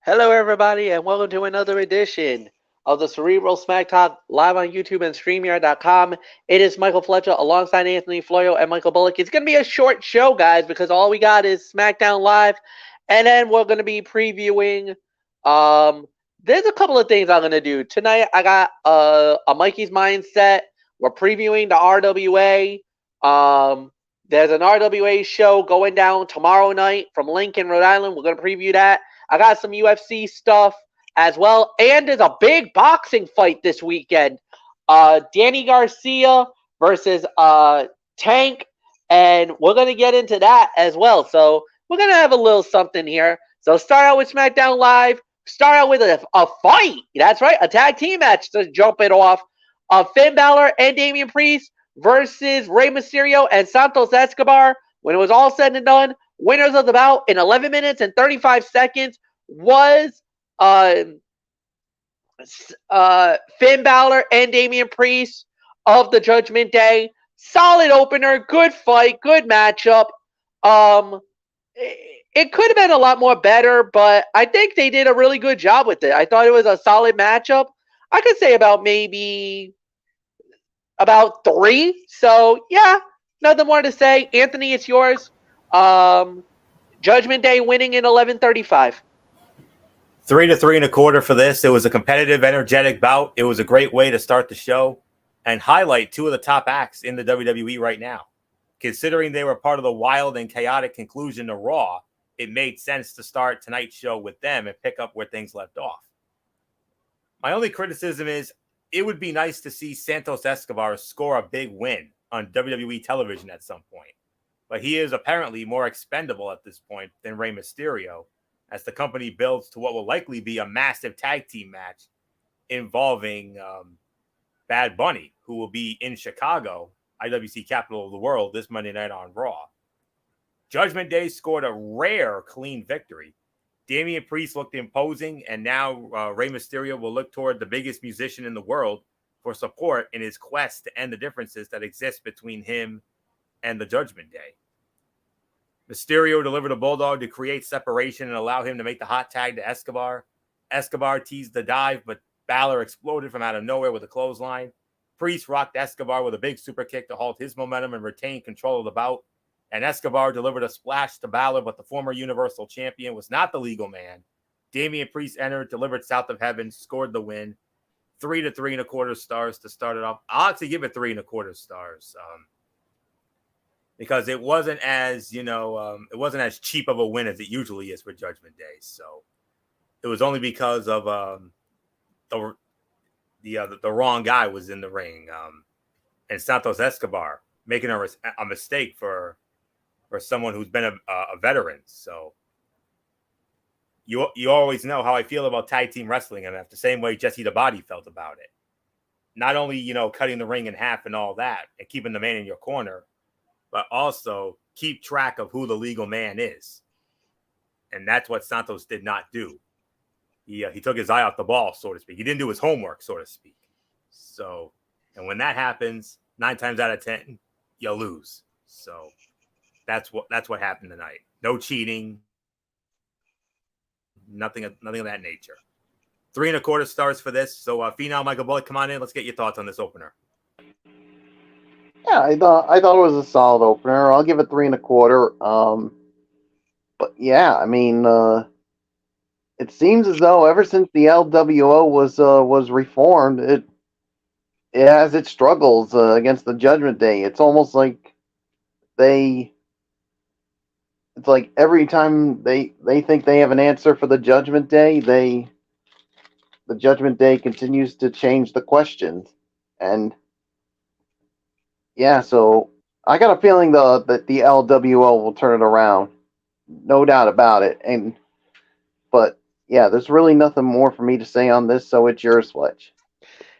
Hello, everybody, and welcome to another edition of the Cerebral Smack Talk live on YouTube and StreamYard.com. It is Michael Fletcher alongside Anthony Florio and Michael Bullock. It's going to be a short show, guys, because all we got is Smackdown Live, and then we're going to be previewing. There's a couple of things I'm going to do tonight. I got a Mikey's Mindset. We're previewing the RWA. There's an RWA show going down tomorrow night from Lincoln, Rhode Island. We're going to preview that. I got some UFC stuff as well. And there's a big boxing fight this weekend. Danny Garcia versus Tank. And we're going to get into that as well. So we're going to have a little something here. So start out with SmackDown Live. Start out with a fight. That's right. A tag team match to jump it off. Finn Balor and Damian Priest versus Rey Mysterio and Santos Escobar. When it was all said and done, winners of the bout in 11 minutes and 35 seconds was Finn Balor and Damian Priest of the Judgment Day. Solid opener, good fight, good matchup. It could have been a lot more better, but I think they did a really good job with it. I thought it was a solid matchup. I could say about 3. So, yeah, nothing more to say. Anthony, it's yours. Judgment Day winning in 11:35. 3 to 3.25 for this. It was a competitive, energetic bout. It was a great way to start the show and highlight two of the top acts in the WWE right now. Considering they were part of the wild and chaotic conclusion to Raw, it made sense to start tonight's show with them and pick up where things left off. My only criticism is it would be nice to see Santos Escobar score a big win on WWE television at some point. But he is apparently more expendable at this point than Rey Mysterio, as the company builds to what will likely be a massive tag team match involving Bad Bunny, who will be in Chicago, IWC capital of the world, this Monday night on Raw. Judgment Day scored a rare clean victory. Damian Priest looked imposing, and now Rey Mysterio will look toward the biggest musician in the world for support in his quest to end the differences that exist between him and the Judgment Day. Mysterio delivered a bulldog to create separation and allow him to make the hot tag to Escobar. Escobar teased the dive, but Balor exploded from out of nowhere with a clothesline. Priest rocked Escobar with a big super kick to halt his momentum and retain control of the bout. And Escobar delivered a splash to Balor, but the former Universal Champion was not the legal man. Damian Priest entered, delivered South of Heaven, scored the win. 3 to 3.25 stars to start it off. I'll actually give it 3.25 stars. Because it wasn't as, it wasn't as cheap of a win as it usually is for Judgment Day. So it was only because of the wrong guy was in the ring, and Santos Escobar making a mistake for someone who's been a veteran. So you always know how I feel about tag team wrestling, and that's the same way Jesse the Body felt about it. Not only cutting the ring in half and all that, and keeping the man in your corner, but also keep track of who the legal man is. And that's what Santos did not do. He took his eye off the ball, so to speak. He didn't do his homework, so to speak. So, and when that happens, 9 times out of 10, you lose. So that's what happened tonight. No cheating, nothing of that nature. 3.25 stars for this. So, Phenom, Michael Bullock, come on in. Let's get your thoughts on this opener. Yeah, I thought it was a solid opener. I'll give it 3.25. But yeah, I mean, it seems as though ever since the LWO was reformed, it has its struggles against the Judgment Day. It's almost like it's like every time they think they have an answer for the Judgment Day, the Judgment Day continues to change the questions. And yeah, so I got a feeling that the LWO will turn it around, no doubt about it. But yeah, there's really nothing more for me to say on this. So it's yours, Fletch.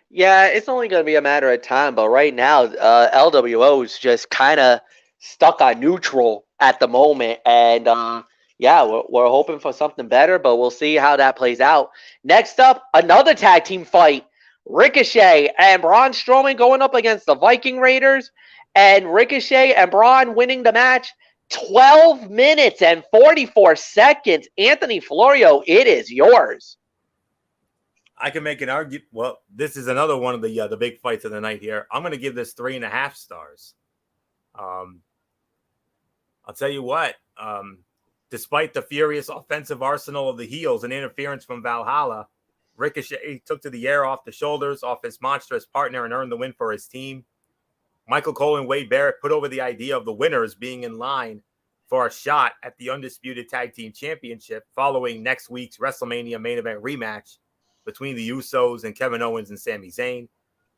Yeah, it's only going to be a matter of time, but right now, LWO is just kind of stuck on neutral at the moment, and yeah, we're hoping for something better, but we'll see how that plays out. Next up, another tag team fight. Ricochet and Braun Strowman going up against the Viking Raiders, and Ricochet and Braun winning the match 12 minutes and 44 seconds. Anthony Florio, it is yours. I can make an argument. Well, this is another one of the big fights of the night here. I'm going to give this 3.5 stars. I'll tell you what. Despite the furious offensive arsenal of the heels and interference from Valhalla, Ricochet took to the air off the shoulders off his monstrous partner and earned the win for his team. Michael Cole and Wade Barrett put over the idea of the winners being in line for a shot at the Undisputed Tag Team Championship following next week's WrestleMania main event rematch between the Usos and Kevin Owens and Sami Zayn.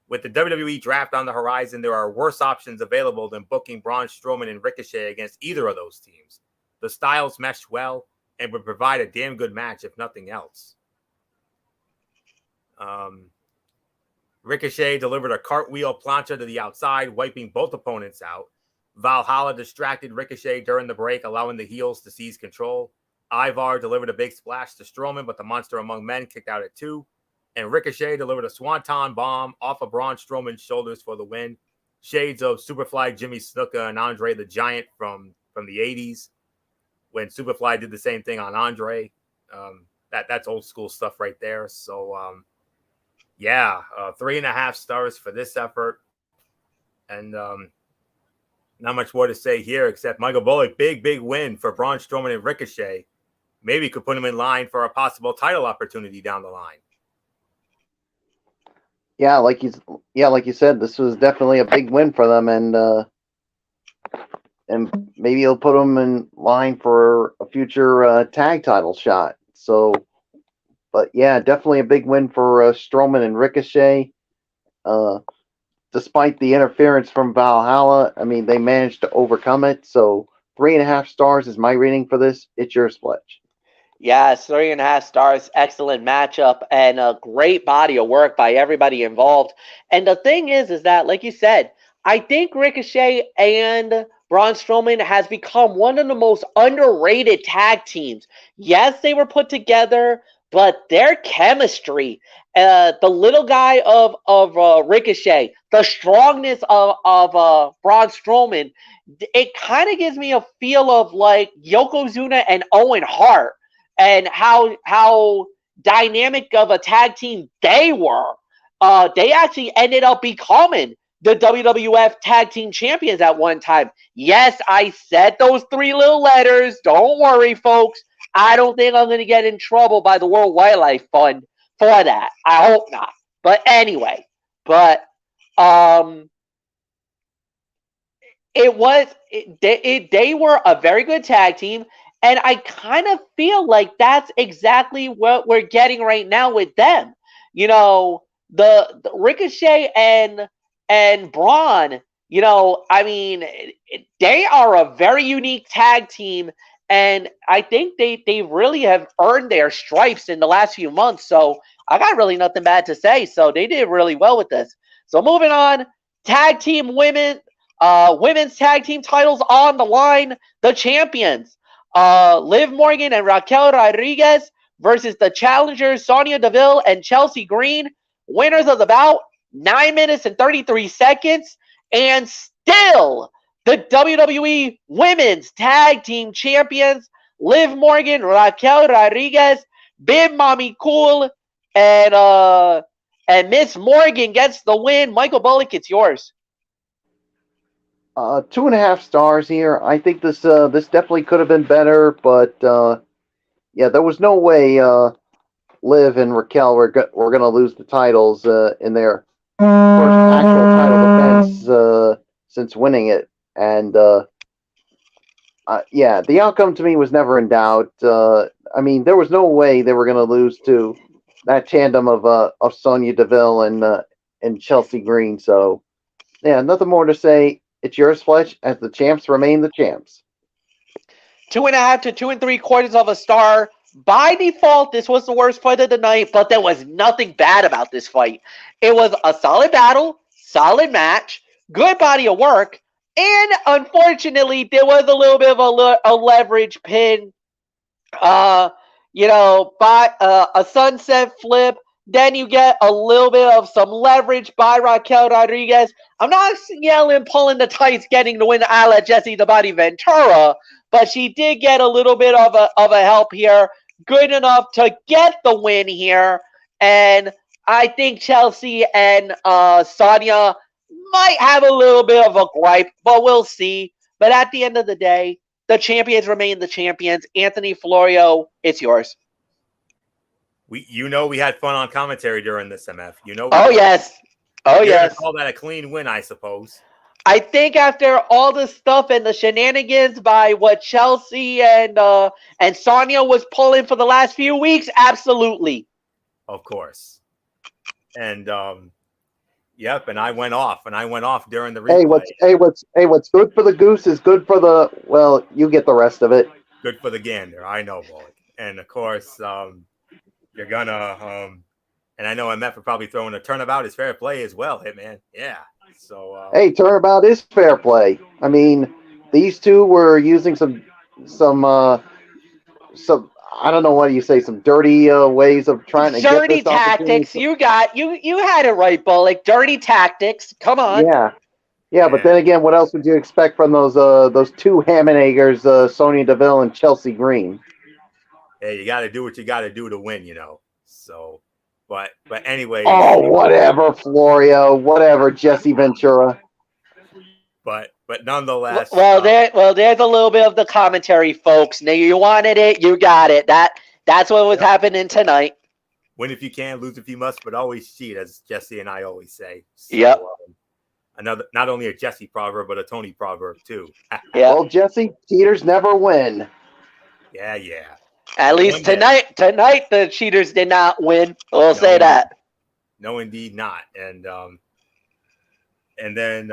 With the WWE draft on the horizon, there are worse options available than booking Braun Strowman and Ricochet against either of those teams. The styles meshed well and would provide a damn good match, if nothing else. Ricochet delivered a cartwheel plancha to the outside, wiping both opponents out. Valhalla distracted Ricochet during the break, allowing the heels to seize control. Ivar delivered a big splash to Strowman, but the Monster Among Men kicked out at 2. And Ricochet delivered a swanton bomb off of Braun Strowman's shoulders for the win. Shades of Superfly Jimmy Snuka and Andre the Giant from the 80s, when Superfly did the same thing on Andre. That's old school stuff right there. So, 3.5 stars for this effort. And not much more to say here, except Michael Bullock, big win for Braun Strowman and Ricochet. Maybe could put him in line for a possible title opportunity down the line. Yeah, like you said, this was definitely a big win for them, and maybe he'll put them in line for a future tag title shot. So, but yeah, definitely a big win for Strowman and Ricochet. Despite the interference from Valhalla, I mean, they managed to overcome it. So 3.5 stars is my rating for this. It's yours, Fletch. Yes, 3.5 stars. Excellent matchup and a great body of work by everybody involved. And the thing is that, like you said, I think Ricochet and Braun Strowman has become one of the most underrated tag teams. Yes, they were put together, but their chemistry, the little guy of Ricochet, the strongness of Braun Strowman, it kind of gives me a feel of like Yokozuna and Owen Hart. And how dynamic of a tag team they were. They actually ended up becoming the WWF Tag Team Champions at one time. Yes, I said those 3 little letters. Don't worry, folks. I don't think I'm going to get in trouble by the World Wildlife Fund for that. I hope not. But anyway, they were a very good tag team. And I kind of feel like that's exactly what we're getting right now with them. You know, the Ricochet and Braun, you know, I mean, they are a very unique tag team. And I think they really have earned their stripes in the last few months. So I got really nothing bad to say. So they did really well with this. So moving on, tag team women's tag team titles on the line, the champions. Liv Morgan and Raquel Rodriguez versus the challengers Sonya Deville and Chelsea Green. Winners of the bout, 9 minutes and 33 seconds. And still, the WWE Women's Tag Team Champions, Liv Morgan, Raquel Rodriguez, Big Mommy Cool, and Miss Morgan gets the win. Michael Bullock, it's yours. 2.5 stars here. I think this definitely could have been better, but there was no way Liv and Raquel were going to lose the titles in their first actual title defense since winning it, and the outcome to me was never in doubt. I mean, there was no way they were going to lose to that tandem of Sonya Deville and Chelsea Green. So yeah, nothing more to say. It's yours, Fletch, as the champs remain the champs. 2.5 to 2 3/4 of a star. By default, this was the worst fight of the night, but there was nothing bad about this fight. It was a solid battle, solid match, good body of work, and unfortunately, there was a little bit of a leverage pin. By a sunset flip Then you get a little bit of some leverage by Raquel Rodriguez. I'm not yelling pulling the tights, getting the win a la Jesse the Body Ventura, but she did get a little bit of a help here. Good enough to get the win here. And I think Chelsea and Sonya might have a little bit of a gripe, but we'll see. But at the end of the day, the champions remain the champions. Anthony Florio, it's yours. We had fun on commentary during this, MF. Oh, yes. Oh, You're yes. gonna call that a clean win, I suppose. I think after all the stuff and the shenanigans by what Chelsea and Sonya was pulling for the last few weeks, absolutely. Of course. And yep, and I went off during the replay. What's good for the goose is good for the, well, you get the rest of it. Good for the gander, I know, boy. And of course, you're gonna and I know MF are probably throwing a turnabout is fair play as well, Hitman. Yeah. So hey, turnabout is fair play. I mean, these two were using some I don't know what you say, some dirty ways of trying to dirty get this tactics. You had it right, Bullock. Dirty tactics. Come on. Yeah, but then again, what else would you expect from those two Hammond-Eggers, Sonya Deville and Chelsea Green? Hey, you got to do what you got to do to win, So, but anyway. Oh, whatever, Florio. Whatever, Jesse Ventura. But nonetheless. There's a little bit of the commentary, folks. Now you wanted it, you got it. That's what was happening tonight. Win if you can, lose if you must, but always cheat, as Jesse and I always say. So, yep. Another, not only a Jesse proverb, but a Tony proverb too. Yeah. Well, Jesse, cheaters never win. Yeah. At least tonight the cheaters did not win. We'll say that. No, indeed not. And then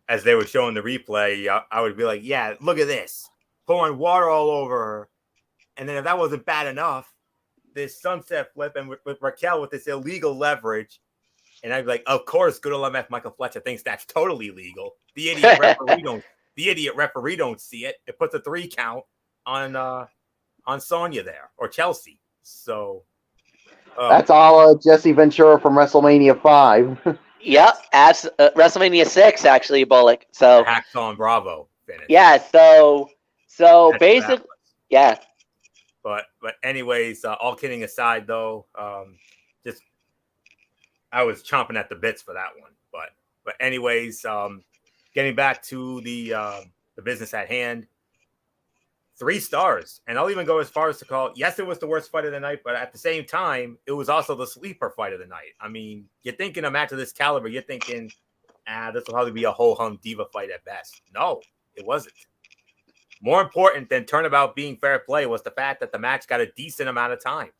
as they were showing the replay, I would be like, yeah, look at this. Pouring water all over her. And then if that wasn't bad enough, this sunset flip and with Raquel with this illegal leverage. And I'd be like, of course, good old MF Michael Fletcher thinks that's totally legal. The idiot referee don't see it. It puts a 3 count on Sonya there or Chelsea. So that's all Jesse Ventura from WrestleMania 5. Yep, WrestleMania 6 actually, Bullock. So Hacksaw and Bravo finish. Yeah, so basically, yeah. But anyways, all kidding aside though, just I was chomping at the bits for that one. But anyways, getting back to the business at hand. 3 stars. And I'll even go as far as to call, yes, it was the worst fight of the night, but at the same time, it was also the sleeper fight of the night. I mean, you're thinking a match of this caliber, you're thinking, this will probably be a ho-hum diva fight at best. No, it wasn't. More important than turnabout being fair play was the fact that the match got a decent amount of time.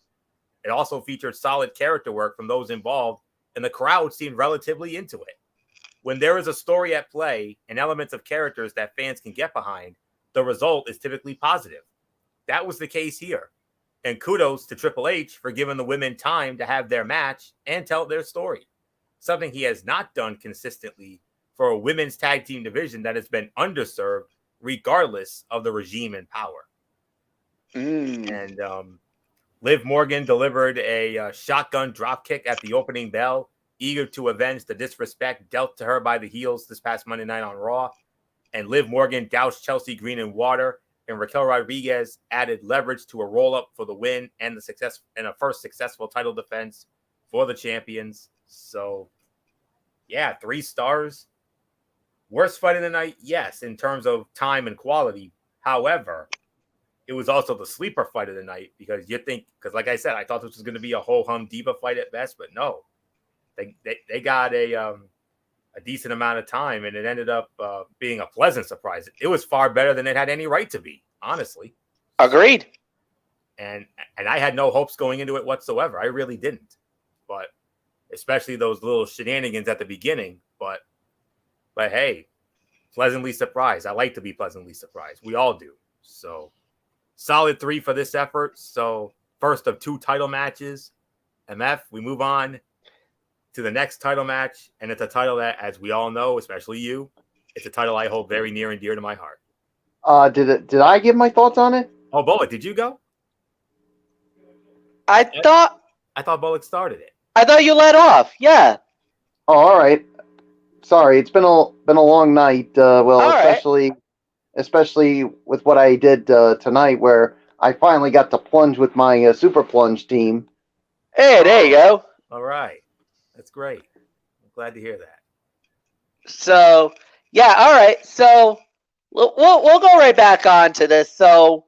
It also featured solid character work from those involved, and the crowd seemed relatively into it. When there is a story at play and elements of characters that fans can get behind, the result is typically positive. That was the case here. And kudos to Triple H for giving the women time to have their match and tell their story. Something he has not done consistently for a women's tag team division that has been underserved regardless of the regime in power. And Liv Morgan delivered a shotgun dropkick at the opening bell, eager to avenge the disrespect dealt to her by the heels this past Monday night on Raw. And Liv Morgan doused Chelsea Green in water, and Raquel Rodriguez added leverage to a roll-up for the win and a first successful title defense for the champions. So, yeah, 3 stars. Worst fight of the night, yes, in terms of time and quality. However, it was also the sleeper fight of the night because like I said, I thought this was going to be a ho-hum diva fight at best, but no. They got a decent amount of time, and it ended up being a pleasant surprise. It was far better than it had any right to be, honestly. Agreed. And I had no hopes going into it whatsoever. I really didn't. But especially those little shenanigans at the beginning. But hey, pleasantly surprised. I like to be pleasantly surprised. We all do. So solid 3 for this effort. So first of 2 title matches. MF, we move on to the next title match, and it's a title that, as we all know, especially you, it's a title I hold very near and dear to my heart. Did I give my thoughts on it? Oh, Bullet, did you go? I thought I thought Bullock started it. I thought you led off. Yeah. Oh, all right. Sorry, it's been a long night. Well, All right. especially with what I did tonight, where I finally got to plunge with my super plunge team. Hey, there you go. All right. That's great. I'm glad to hear that. So, yeah, all right. So, we'll go right back on to this. So,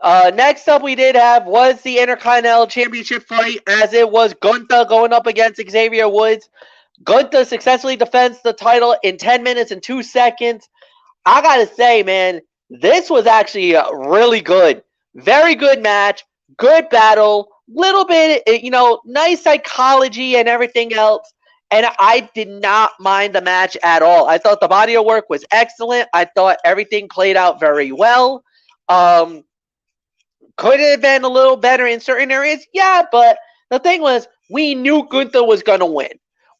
next up we did have was the Intercontinental Championship fight, as it was Gunther going up against Xavier Woods. Gunther successfully defends the title in 10 minutes and 2 seconds. I gotta say, man, this was actually really good. Very good match. Good battle. Little bit, nice psychology and everything else. And I did not mind the match at all. I thought the body of work was excellent. I thought everything played out very well. Could it have been a little better in certain areas? Yeah, but the thing was, we knew Gunther was going to win.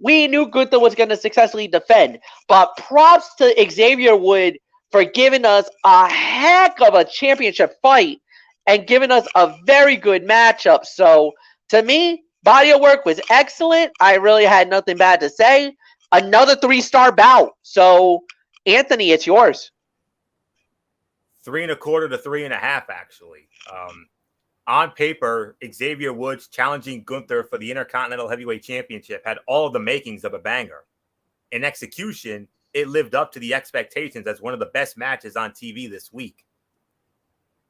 We knew Gunther was going to successfully defend. But props to Xavier Wood for giving us a heck of a championship fight and giving us a very good matchup. So, to me, body of work was excellent. I really had nothing bad to say. Another 3-star bout. So, Anthony, it's yours. 3.25 to 3.5, actually. On paper, Xavier Woods challenging Gunther for the Intercontinental Heavyweight Championship had all of the makings of a banger. In execution, it lived up to the expectations as one of the best matches on TV this week.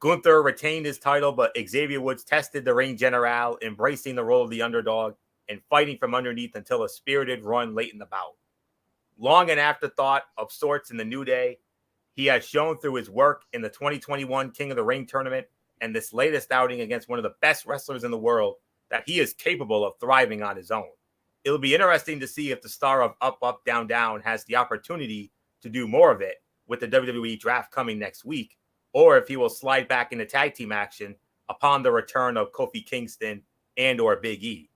Gunther retained his title, but Xavier Woods tested the ring general, embracing the role of the underdog and fighting from underneath until a spirited run late in the bout. Long an afterthought of sorts in the New Day, he has shown through his work in the 2021 King of the Ring tournament and this latest outing against one of the best wrestlers in the world that he is capable of thriving on his own. It'll be interesting to see if the star of Up, Up, Down, Down has the opportunity to do more of it with the WWE draft coming next week, or if he will slide back into tag team action upon the return of Kofi Kingston and or Big E,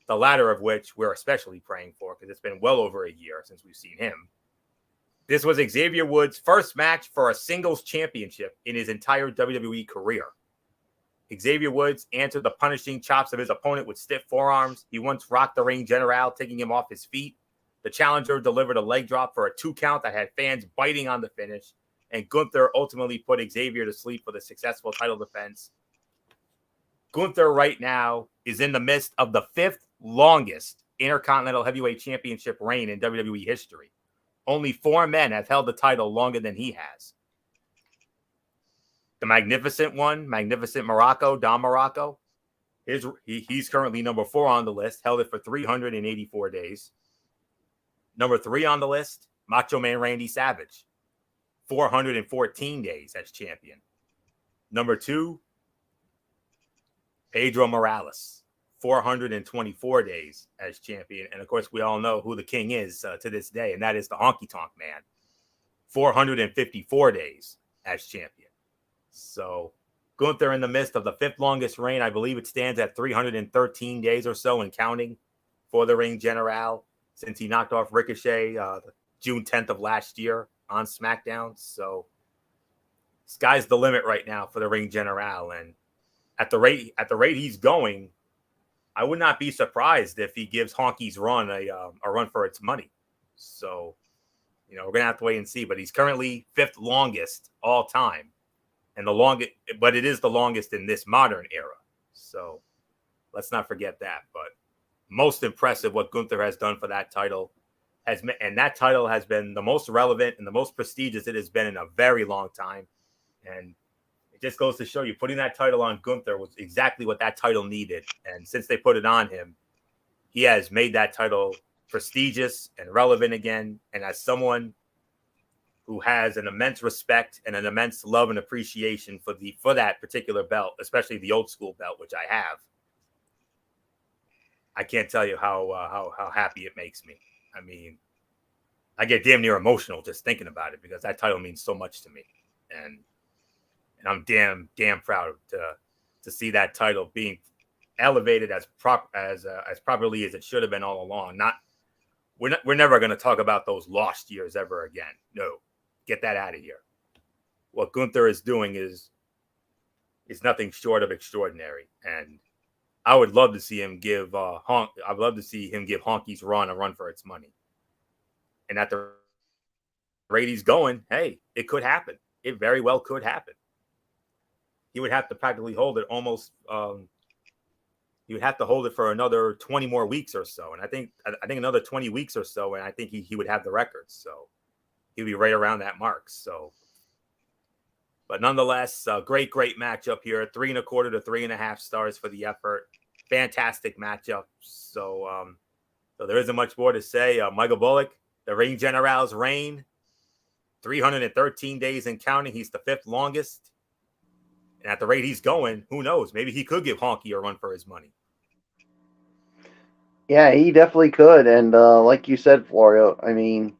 the latter of which we're especially praying for because it's been well over a year since we've seen him. This was Xavier Woods' first match for a singles championship in his entire WWE career. Xavier Woods answered the punishing chops of his opponent with stiff forearms. He once rocked the ring general, taking him off his feet. The challenger delivered a leg drop for a 2 count that had fans biting on the finish, and Gunther ultimately put Xavier to sleep for the successful title defense. Gunther right now is in the midst of the 5th longest Intercontinental Heavyweight Championship reign in WWE history. Only 4 men have held the title longer than he has. The Magnificent One, Magnificent Morocco, Don Morocco, he's currently number 4 on the list, held it for 384 days. Number 3 on the list, Macho Man Randy Savage, 414 days as champion. Number 2, Pedro Morales, 424 days as champion. And of course, we all know who the king is to this day, and that is the Honky Tonk Man, 454 days as champion. So Gunther in the midst of the 5th longest reign. I believe it stands at 313 days or so and counting for the ring general since he knocked off Ricochet June 10th of last year on SmackDown. So sky's the limit right now for the ring general. And at the rate he's going, I would not be surprised if he gives Honky's run a run for its money. So, we're going to have to wait and see. But he's currently 5th longest all time. And but it is the longest in this modern era. So let's not forget that. But most impressive what Gunther has done for that title. And that title has been the most relevant and the most prestigious it has been in a very long time. And it just goes to show you, putting that title on Gunther was exactly what that title needed. And since they put it on him, he has made that title prestigious and relevant again. And as someone who has an immense respect and an immense love and appreciation for that particular belt, especially the old school belt, which I have, I can't tell you how happy it makes me. I mean, I get damn near emotional just thinking about it because that title means so much to me, and I'm damn proud to see that title being elevated as properly as it should have been all along. We're never going to talk about those lost years ever again. No. Get that out of here. What Gunther is doing is nothing short of extraordinary. And I would love to see him give I'd love to see him give Honky's Run a run for its money. And at the rate he's going, hey, it could happen. It very well could happen. He would have to practically hold it almost. He would have to hold it for another 20 more weeks or so, and I think another 20 weeks or so, and I think he would have the records. So he'd be right around that mark. So, but nonetheless, great matchup here. 3.25 to 3.5 stars for the effort. Fantastic matchup. So, so there isn't much more to say. Michael Bullock, the Ring General's reign, 313 days and counting. He's the 5th longest. And at the rate he's going, who knows? Maybe he could give Honky a run for his money. Yeah, he definitely could. And like you said, Florio, I mean,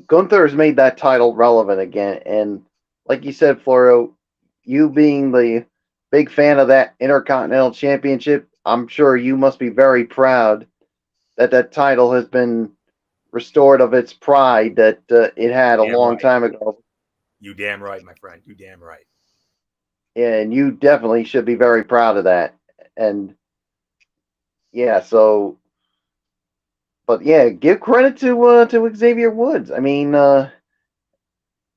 Gunther has made that title relevant again. And like you said, Florio, you being the big fan of that Intercontinental Championship, I'm sure you must be very proud that that title has been restored of its pride that it had a long time ago. You damn right, my friend. You damn right. And you definitely should be very proud of that. And yeah, so, but yeah, give credit to Xavier Woods. I mean,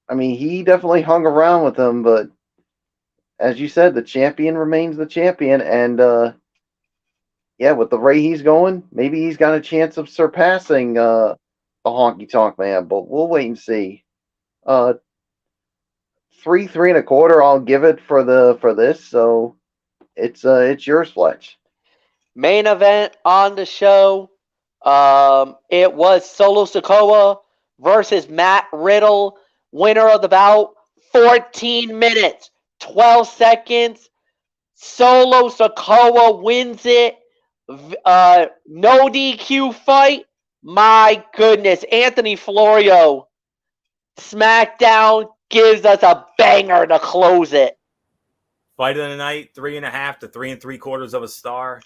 he definitely hung around with him, but as you said, the champion remains the champion, and yeah, with the way he's going, maybe he's got a chance of surpassing the Honky Tonk Man. But we'll wait and see. 3.25. I'll give it for this. So it's yours, Fletch. Main event on the show. It was Solo Sikoa versus Matt Riddle. Winner of the bout, 14 minutes, 12 seconds. Solo Sikoa wins it. No DQ fight. My goodness. Anthony Florio. Smackdown gives us a banger to close it. Fight of the night, 3.5 to 3.75 of a star.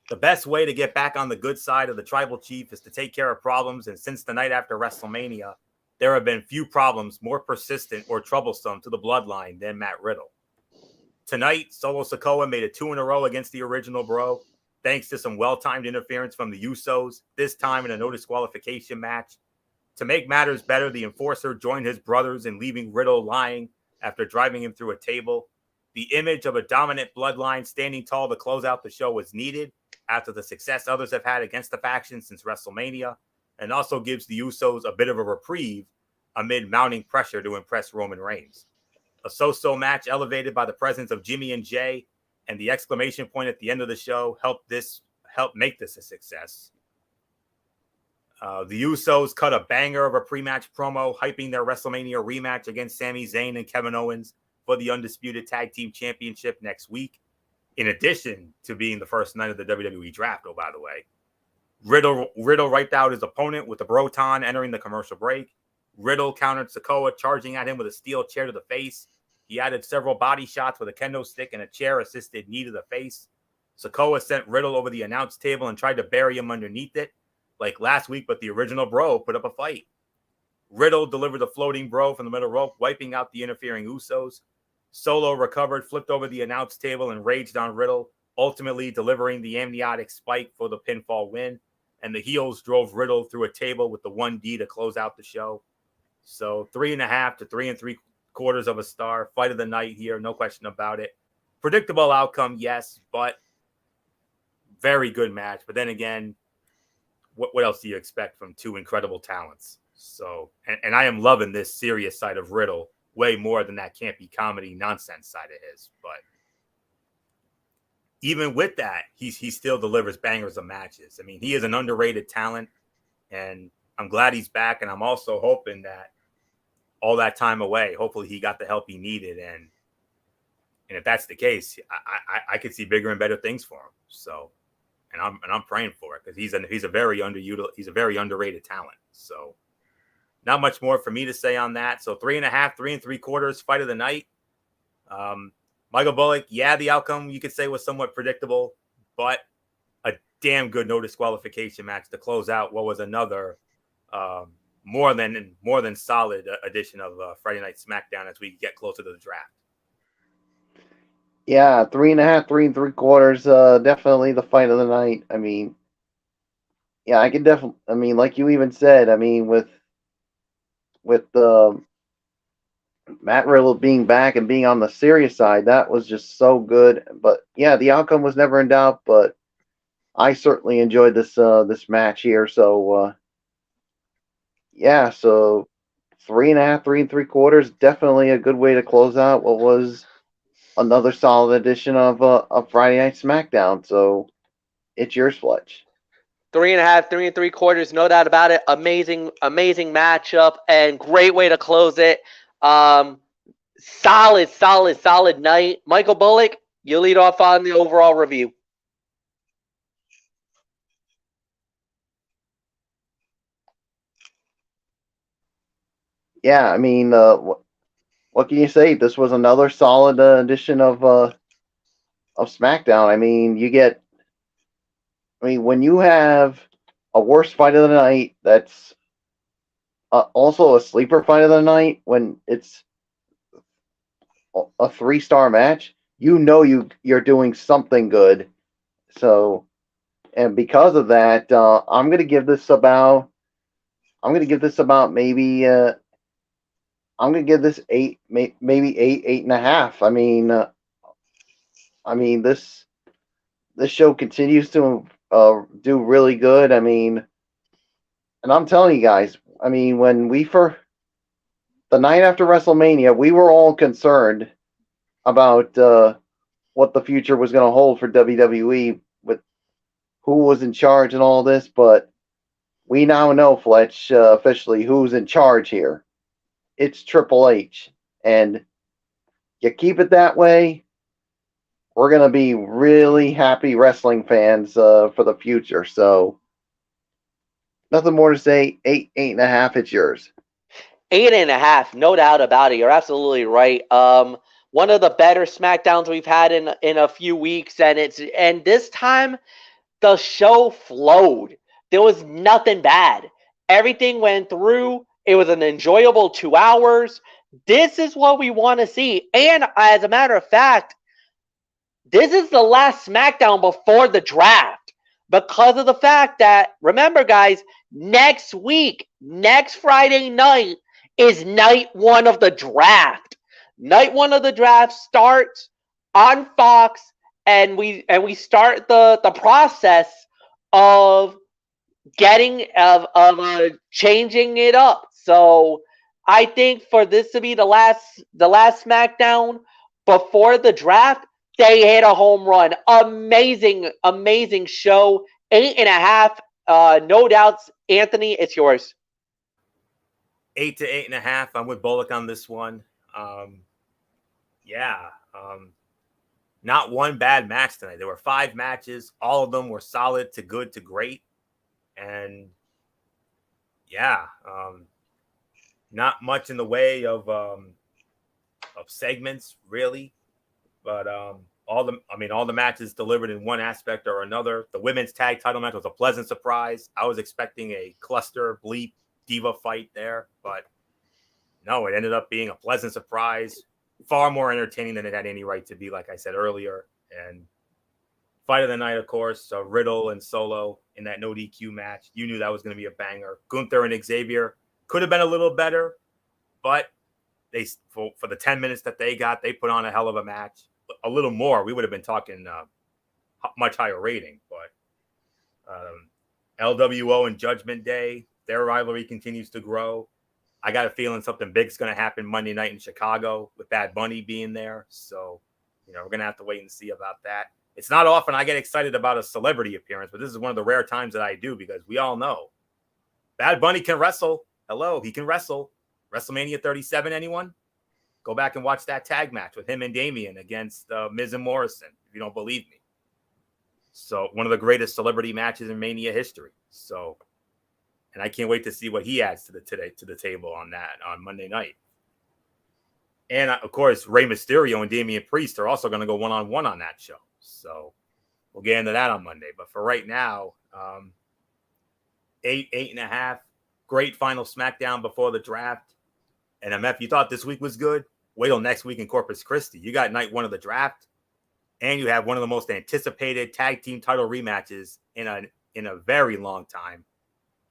The best way to get back on the good side of the tribal chief is to take care of problems. And since the night after WrestleMania, there have been few problems more persistent or troublesome to the bloodline than Matt Riddle. Tonight, Solo Sikoa made it 2 in a row against the original bro, thanks to some well-timed interference from the Usos, this time in a no disqualification match. To make matters better, the enforcer joined his brothers in leaving Riddle lying after driving him through a table. The image of a dominant bloodline standing tall to close out the show was needed after the success others have had against the faction since WrestleMania, and also gives the Usos a bit of a reprieve amid mounting pressure to impress Roman Reigns. A so-so match elevated by the presence of Jimmy and Jay, and the exclamation point at the end of the show helped make this a success. The Usos cut a banger of a pre-match promo, hyping their WrestleMania rematch against Sami Zayn and Kevin Owens for the Undisputed Tag Team Championship next week, in addition to being the first night of the WWE Draft, oh, by the way. Riddle wiped out his opponent with the Broton entering the commercial break. Riddle countered Sikoa, charging at him with a steel chair to the face. He added several body shots with a kendo stick and a chair-assisted knee to the face. Sikoa sent Riddle over the announce table and tried to bury him underneath it, like last week, but the original bro put up a fight. Riddle delivered the floating bro from the middle rope, wiping out the interfering Usos. Solo recovered, flipped over the announce table, and raged on Riddle, ultimately delivering the amniotic spike for the pinfall win. And the heels drove Riddle through a table with the 1D to close out the show. So 3.5 to 3.75 of a star. Fight of the night here, no question about it. Predictable outcome, yes, but very good match. But then again, what else do you expect from two incredible talents? So, and I am loving this serious side of Riddle way more than that campy comedy nonsense side of his. But even with that, he still delivers bangers of matches. I mean, he is an underrated talent, and I'm glad he's back. And I'm also hoping that all that time away, hopefully he got the help he needed. And if that's the case, I could see bigger and better things for him. So, and I'm praying for it, because he's a very underrated talent. So, not much more for me to say on that. So 3.5, 3.75 fight of the night. Michael Bullock, yeah, the outcome you could say was somewhat predictable, but a damn good no disqualification match to close out what was another more than solid edition of Friday Night SmackDown as we get closer to the draft. Yeah, 3.5, 3 3/4. Definitely the fight of the night. I mean, yeah, I can definitely. I mean, like you even said. I mean, with Matt Riddle being back and being on the serious side, that was just so good. But yeah, the outcome was never in doubt. But I certainly enjoyed this match here. So yeah, so 3.5, 3 3/4, definitely a good way to close out what was another solid edition of Friday Night SmackDown. So it's yours, Fletch. 3.5, 3 3/4, no doubt about it. Amazing, amazing matchup and great way to close it. Solid, solid, solid night. Michael Bullock, you lead off on the overall review. Yeah, I mean, what can you say? This was another solid edition of SmackDown. I mean, when you have a worst fight of the night that's also a sleeper fight of the night, when it's a 3-star match, you're doing something good. So, and because of that, I'm gonna give this about maybe I'm gonna give this eight, maybe 8.5. I mean this show continues to do really good. I mean, and I'm telling you guys, I mean, when we for the night after WrestleMania, we were all concerned about what the future was going to hold for WWE with who was in charge and all this, but we now know, Fletch, officially who's in charge here. It's Triple H, and you keep it that way, we're going to be really happy wrestling fans for the future. So, nothing more to say. 8.5. It's yours. 8.5, no doubt about it. You're absolutely right. One of the better SmackDowns we've had in a few weeks, and this time the show flowed. There was nothing bad. Everything went through. It was an enjoyable 2 hours. This is what we want to see. And as a matter of fact, this is the last SmackDown before the draft because of the fact that, remember, guys, next week, next Friday night, is night one of the draft. Night one of the draft starts on Fox, and we start the process of changing it up. So I think for this to be the last SmackDown before the draft, they hit a home run. Amazing, amazing show. 8.5, no doubts. Anthony, it's yours. 8 to 8.5. I'm with Bullock on this one. Yeah. Not one bad match tonight. There were 5 matches. All of them were solid to good to great. And yeah, not much in the way of segments really, but all the matches delivered in one aspect or another. The women's tag title match was a pleasant surprise. I was expecting a cluster bleep diva fight there, but no, it ended up being a pleasant surprise. Far more entertaining than it had any right to be, like I said earlier. And fight of the night, of course, Riddle and Solo in that no DQ match. You knew that was going to be a banger. Gunther and Xavier could have been a little better, but they for the 10 minutes that they got, they put on a hell of a match. A little more, we would have been talking much higher rating. But LWO and Judgment Day, their rivalry continues to grow. I got a feeling something big's going to happen Monday night in Chicago with Bad Bunny being there. So, we're going to have to wait and see about that. It's not often I get excited about a celebrity appearance, but this is one of the rare times that I do because we all know Bad Bunny can wrestle. Hello, he can wrestle. WrestleMania 37, anyone? Go back and watch that tag match with him and Damian against Miz and Morrison, if you don't believe me. So, one of the greatest celebrity matches in Mania history. So, and I can't wait to see what he adds to the table on Monday night. And of course, Rey Mysterio and Damian Priest are also going to go one-on-one on that show. So we'll get into that on Monday. But for right now, 8.5. Great final SmackDown before the draft. And MF, you thought this week was good? Wait till next week in Corpus Christi. You got night one of the draft. and you have one of the most anticipated tag team title rematches in a very long time.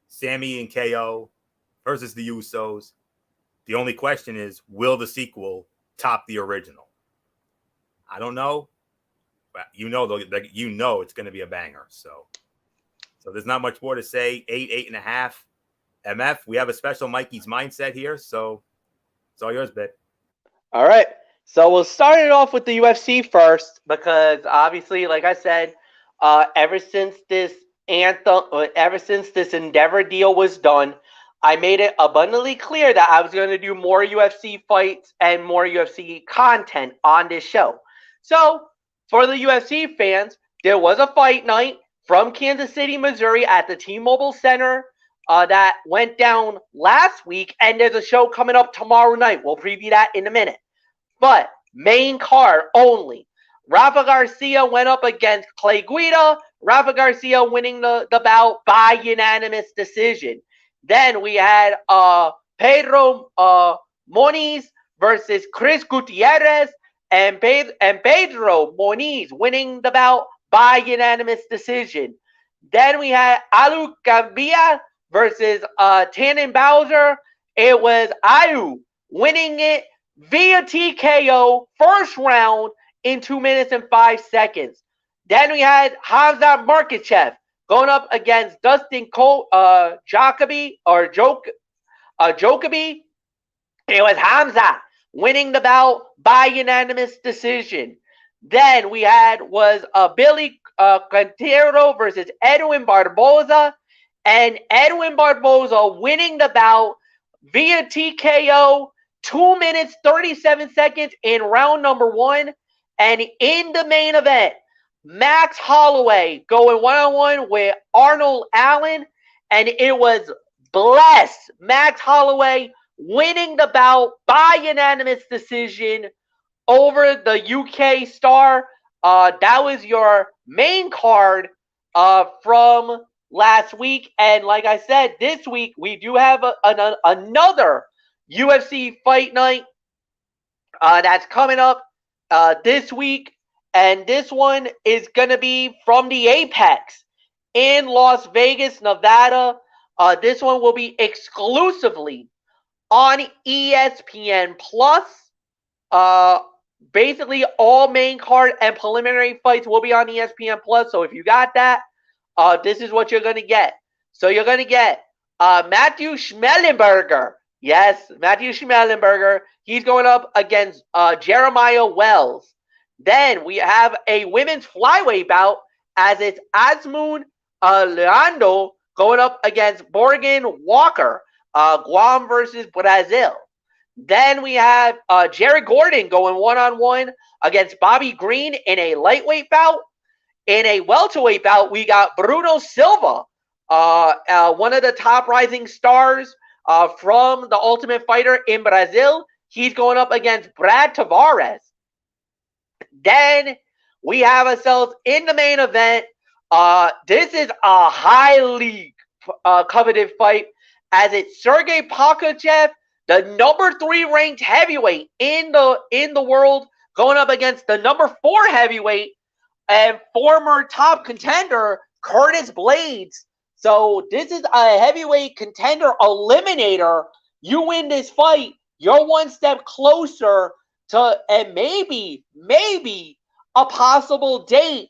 Sammy and KO versus the Usos. The only question is, will the sequel top the original? I don't know, but you know it's going to be a banger. So there's not much more to say. 8.5. MF, we have a special Mikey's Mindset here, so it's all yours, babe. All right. So we'll start it off with the UFC first because obviously, like I said, ever since this Endeavor deal was done, I made it abundantly clear that I was going to do more UFC fights and more UFC content on this show. So for the UFC fans, there was a fight night from Kansas City, Missouri at the T-Mobile Center that went down last week, and there's a show coming up tomorrow night. We'll preview that in a minute. But main card only. Rafa Garcia went up against Clay Guida. Rafa Garcia winning the bout by unanimous decision. Then we had Pedro Moniz versus Chris Gutierrez, and Pedro Moniz winning the bout by unanimous decision. Then we had Alu Gambia versus Tannen Bowser. It was Alu winning it via TKO first round in 2 minutes and 5 seconds. Then we had Hamza Markachev going up against Dustin Jacoby. It was Hamza winning the bout by unanimous decision. Then we had Billy Quintero versus Edwin Barboza, and Edwin Barboza winning the bout via TKO 2 minutes 37 seconds in round number 1. And in the main event, Max Holloway going one-on-one with Arnold Allen, and it was blessed. Max Holloway winning the bout by unanimous decision over the UK star. That was your main card from last week. And like I said, this week we do have another UFC fight night that's coming up this week. And this one is going to be from the Apex in Las Vegas, Nevada. This one will be exclusively on ESPN Plus. Basically, all main card and preliminary fights will be on ESPN Plus. So if you got that, this is what you're going to get. So you're going to get Matthew Schmellenberger. Yes, Matthew Schmellenberger. He's going up against Jeremiah Wells. Then we have a women's flyweight bout as it's Asmun Leandro going up against Morgan Walker. Guam versus Brazil. Then we have Jerry Gordon going one-on-one against Bobby Green in a lightweight bout. In a welterweight bout, we got Bruno Silva, one of the top rising stars from the Ultimate Fighter in Brazil. He's going up against Brad Tavares. Then we have ourselves in the main event. This is a highly coveted fight as it's Sergey Pakachev, the number 3 ranked heavyweight in the world, going up against the number 4 heavyweight and former top contender Curtis Blades. So this is a heavyweight contender eliminator. You win this fight, you're one step closer to and maybe a possible date.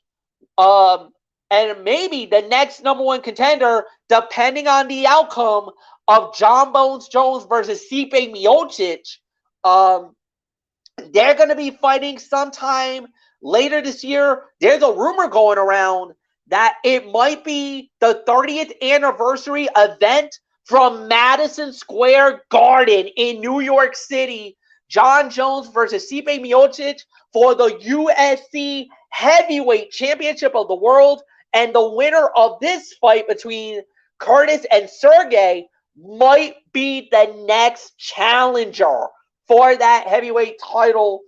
And maybe the next number 1 contender, depending on the outcome of John Bones Jones versus Stipe Miocic. They're going to be fighting sometime later this year. There's a rumor going around that it might be the 30th anniversary event from Madison Square Garden in New York City. John Jones versus Stipe Miocic for the UFC Heavyweight Championship of the World. And the winner of this fight between Curtis and Sergey might be the next challenger for that heavyweight title.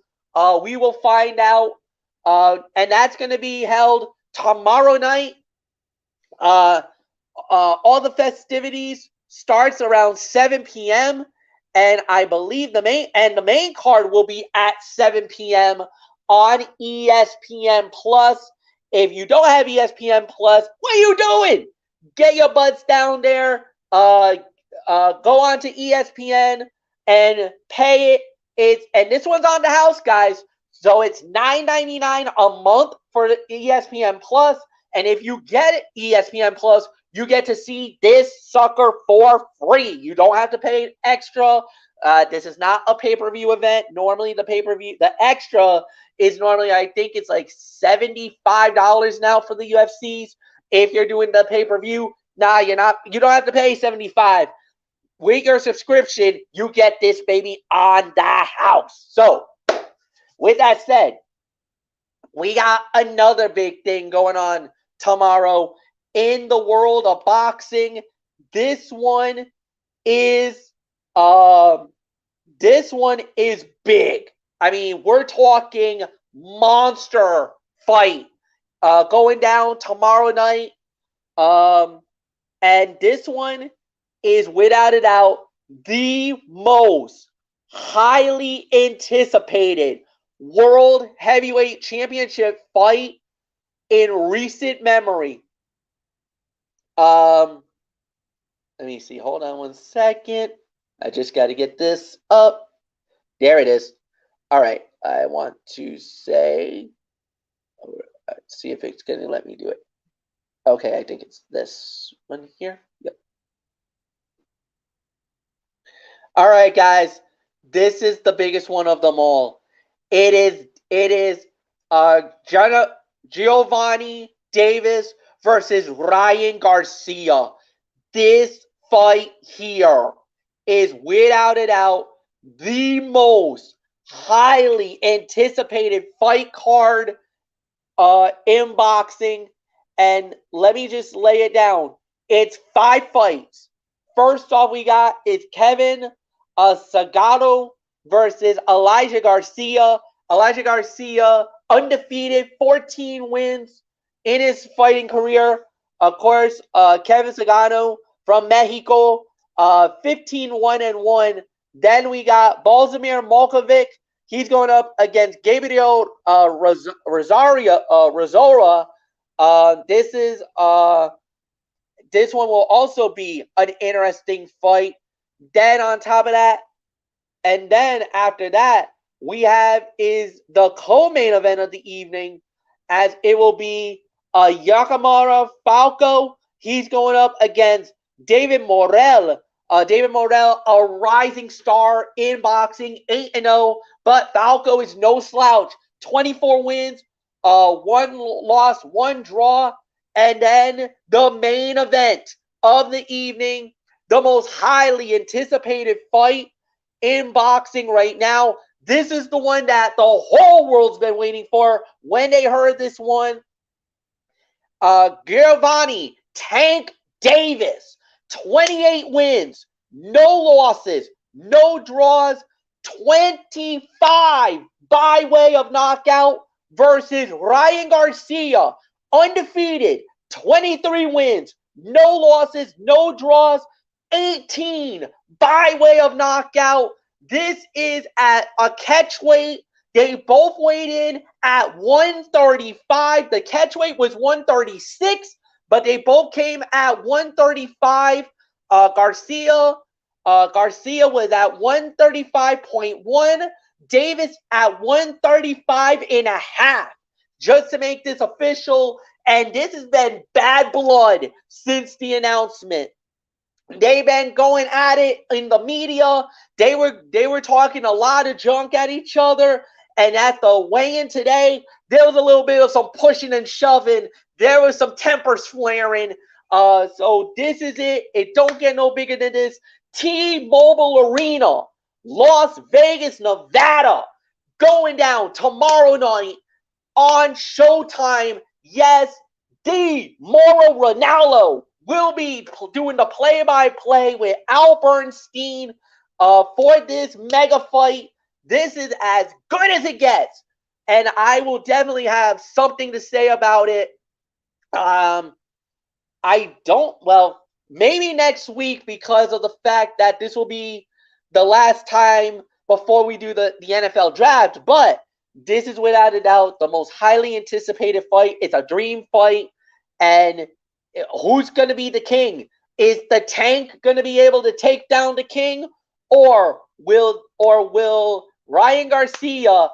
We will find out. And that's going to be held tomorrow night. All the festivities starts around 7 p.m. And I believe the main card will be at 7 p.m. on ESPN Plus. If you don't have ESPN Plus, what are you doing? Get your butts down there. Go on to ESPN and pay it. And this one's on the house, guys. So it's $9.99 a month for the ESPN Plus. And if you get ESPN Plus, you get to see this sucker for free. You don't have to pay extra. This is not a pay-per-view event. Normally, the extra is normally, I think it's like $75 now for the UFCs. If you're doing the pay-per-view, nah, you don't have to pay $75. With your subscription, you get this baby on the house. So, with that said, we got another big thing going on tomorrow in the world of boxing. This one is big. I mean, we're talking monster fight going down tomorrow night. And this one is without a doubt the most highly anticipated World Heavyweight Championship fight in recent memory. Let me see. Hold on one second. I just got to get this up. There it is. All right. I want to say, let's see if it's going to let me do it. Okay, I think it's this one here. Yep. All right, guys. This is the biggest one of them all. It is Giovanni Davis versus Ryan Garcia. This fight here is without a doubt the most highly anticipated fight card in boxing. And let me just lay it down. It's 5 fights. First off, we got is Kevin Sagado versus Elijah Garcia. Elijah Garcia, undefeated, 14 wins in his fighting career. Of course, Kevin Sagado from Mexico, 15-1-1. Then we got Balzamir Malkovic. He's going up against Gabriel Rosora. This one will also be an interesting fight. Then on top of that, and then after that, we have is the co-main event of the evening, as it will be Yakamara Falco. He's going up against David Morrell. David Morrell, a rising star in boxing, 8-0, but Falco is no slouch. 24 wins, 1 loss, 1 draw. And then the main event of the evening, the most highly anticipated fight in boxing right now. This is the one that the whole world's been waiting for when they heard this one. Giovanni Tank Davis, 28 wins, no losses, no draws, 25 by way of knockout versus Ryan Garcia, undefeated, 23 wins, no losses, no draws, 18 by way of knockout. This is at a catch weight. They both weighed in at 135. The catch weight was 136, but they both came at 135. Garcia was at 135.1. Davis at 135.5. Just to make this official, and this has been bad blood since the announcement. They've been going at it in the media. They were talking a lot of junk at each other. And at the weigh-in today, there was a little bit of some pushing and shoving. There was some tempers flaring. So this is it. It don't get no bigger than this. T-Mobile Arena, Las Vegas, Nevada, going down tomorrow night on Showtime. Yes, the Mauro Ranallo will be doing the play-by-play with Al Bernstein for this mega fight. This is as good as it gets, and I will definitely have something to say about it. Maybe next week, because of the fact that this will be the last time before we do the NFL draft. But this is without a doubt the most highly anticipated fight. It's a dream fight. And who's going to be the king? Is the Tank going to be able to take down the king? Or will Ryan Garcia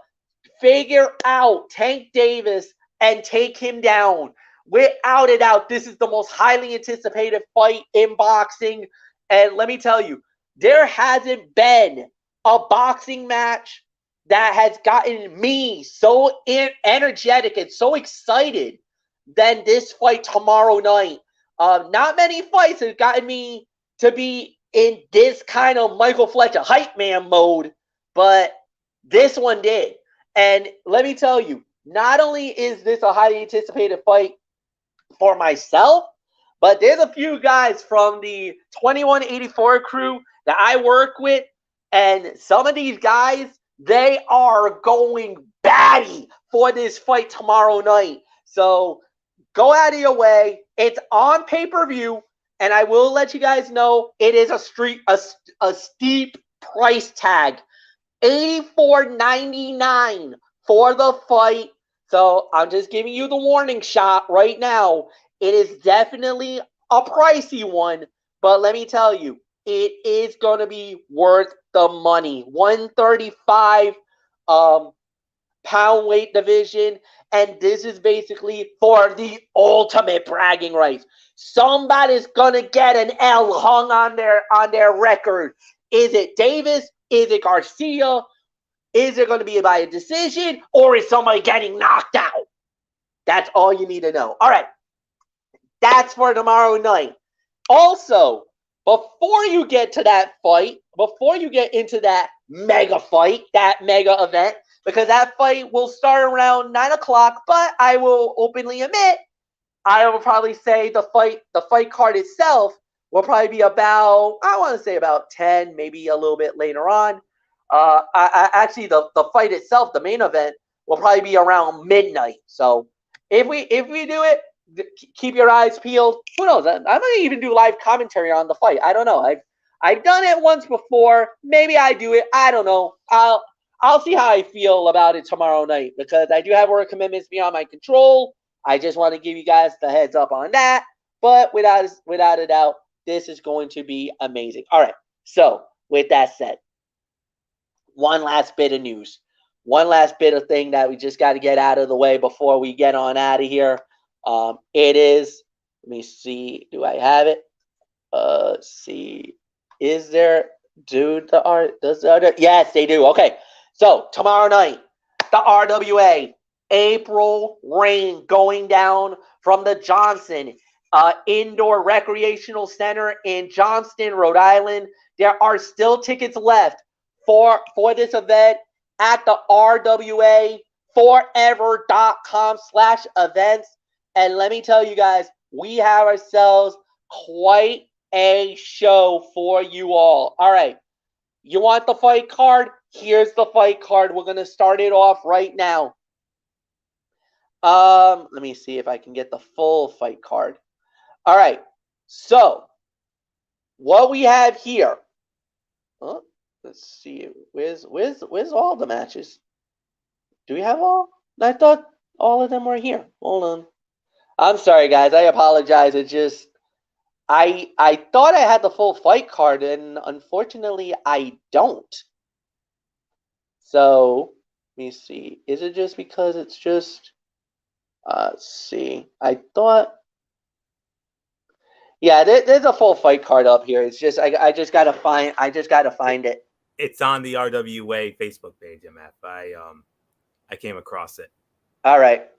figure out Tank Davis and take him down? Without a doubt, this is the most highly anticipated fight in boxing. And let me tell you, there hasn't been a boxing match that has gotten me so energetic and so excited than this fight tomorrow night. Not many fights have gotten me to be in this kind of Michael Fletcher hype man mode, but this one did. And let me tell you, not only is this a highly anticipated fight for myself, but there's a few guys from the 2184 crew that I work with, and some of these guys, they are going batty for this fight tomorrow night. So go out of your way. It's on pay-per-view, and I will let you guys know it is a steep price tag. $84.99 for the fight. So I'm just giving you the warning shot right now. It is definitely a pricey one, but let me tell you, it is going to be worth the money. 135 pound weight division, and this is basically for the ultimate bragging rights. Somebody's going to get an L hung on their record. Is it Davis? Is it Garcia? Is it going to be by a decision, or is somebody getting knocked out? That's all you need to know. All right. That's for tomorrow night. Also, before you get to that fight, before you get into that mega fight, that mega event, because that fight will start around 9 o'clock, but I will openly admit, I will probably say the fight card itself will probably be about, I want to say about 10, maybe a little bit later on. Actually, the fight itself, the main event, will probably be around midnight. So if we do it, keep your eyes peeled. Who knows? I might even do live commentary on the fight. I don't know. I've done it once before. Maybe I do it. I don't know. I'll see how I feel about it tomorrow night, because I do have work commitments beyond my control. I just want to give you guys the heads up on that. But without a doubt, this is going to be amazing. All right. So with that said, one last bit of news. One last bit of thing that we just got to get out of the way before we get on out of here. It is, let me see, do I have it? See, is there, does the other, yes, they do. Okay, so tomorrow night, the RWA, April Rain going down from the Johnson Indoor Recreational Center in Johnston, Rhode Island. There are still tickets left for this event at the RWA forever.com/events. And let me tell you guys, we have ourselves quite a show for you all. All right. You want the fight card? Here's the fight card. We're going to start it off right now. Let me see if I can get the full fight card. All right. So, what we have here. Oh, let's see. Where's all the matches? Do we have all? I thought all of them were here. Hold on. I'm sorry, guys. I apologize. It just, I thought I had the full fight card, and unfortunately, I don't. So, let me see. Is it just because it's just, let's see. I thought, yeah, there's a full fight card up here. It's just, I just gotta find it. It's on the RWA Facebook page, MF. I came across it. All right.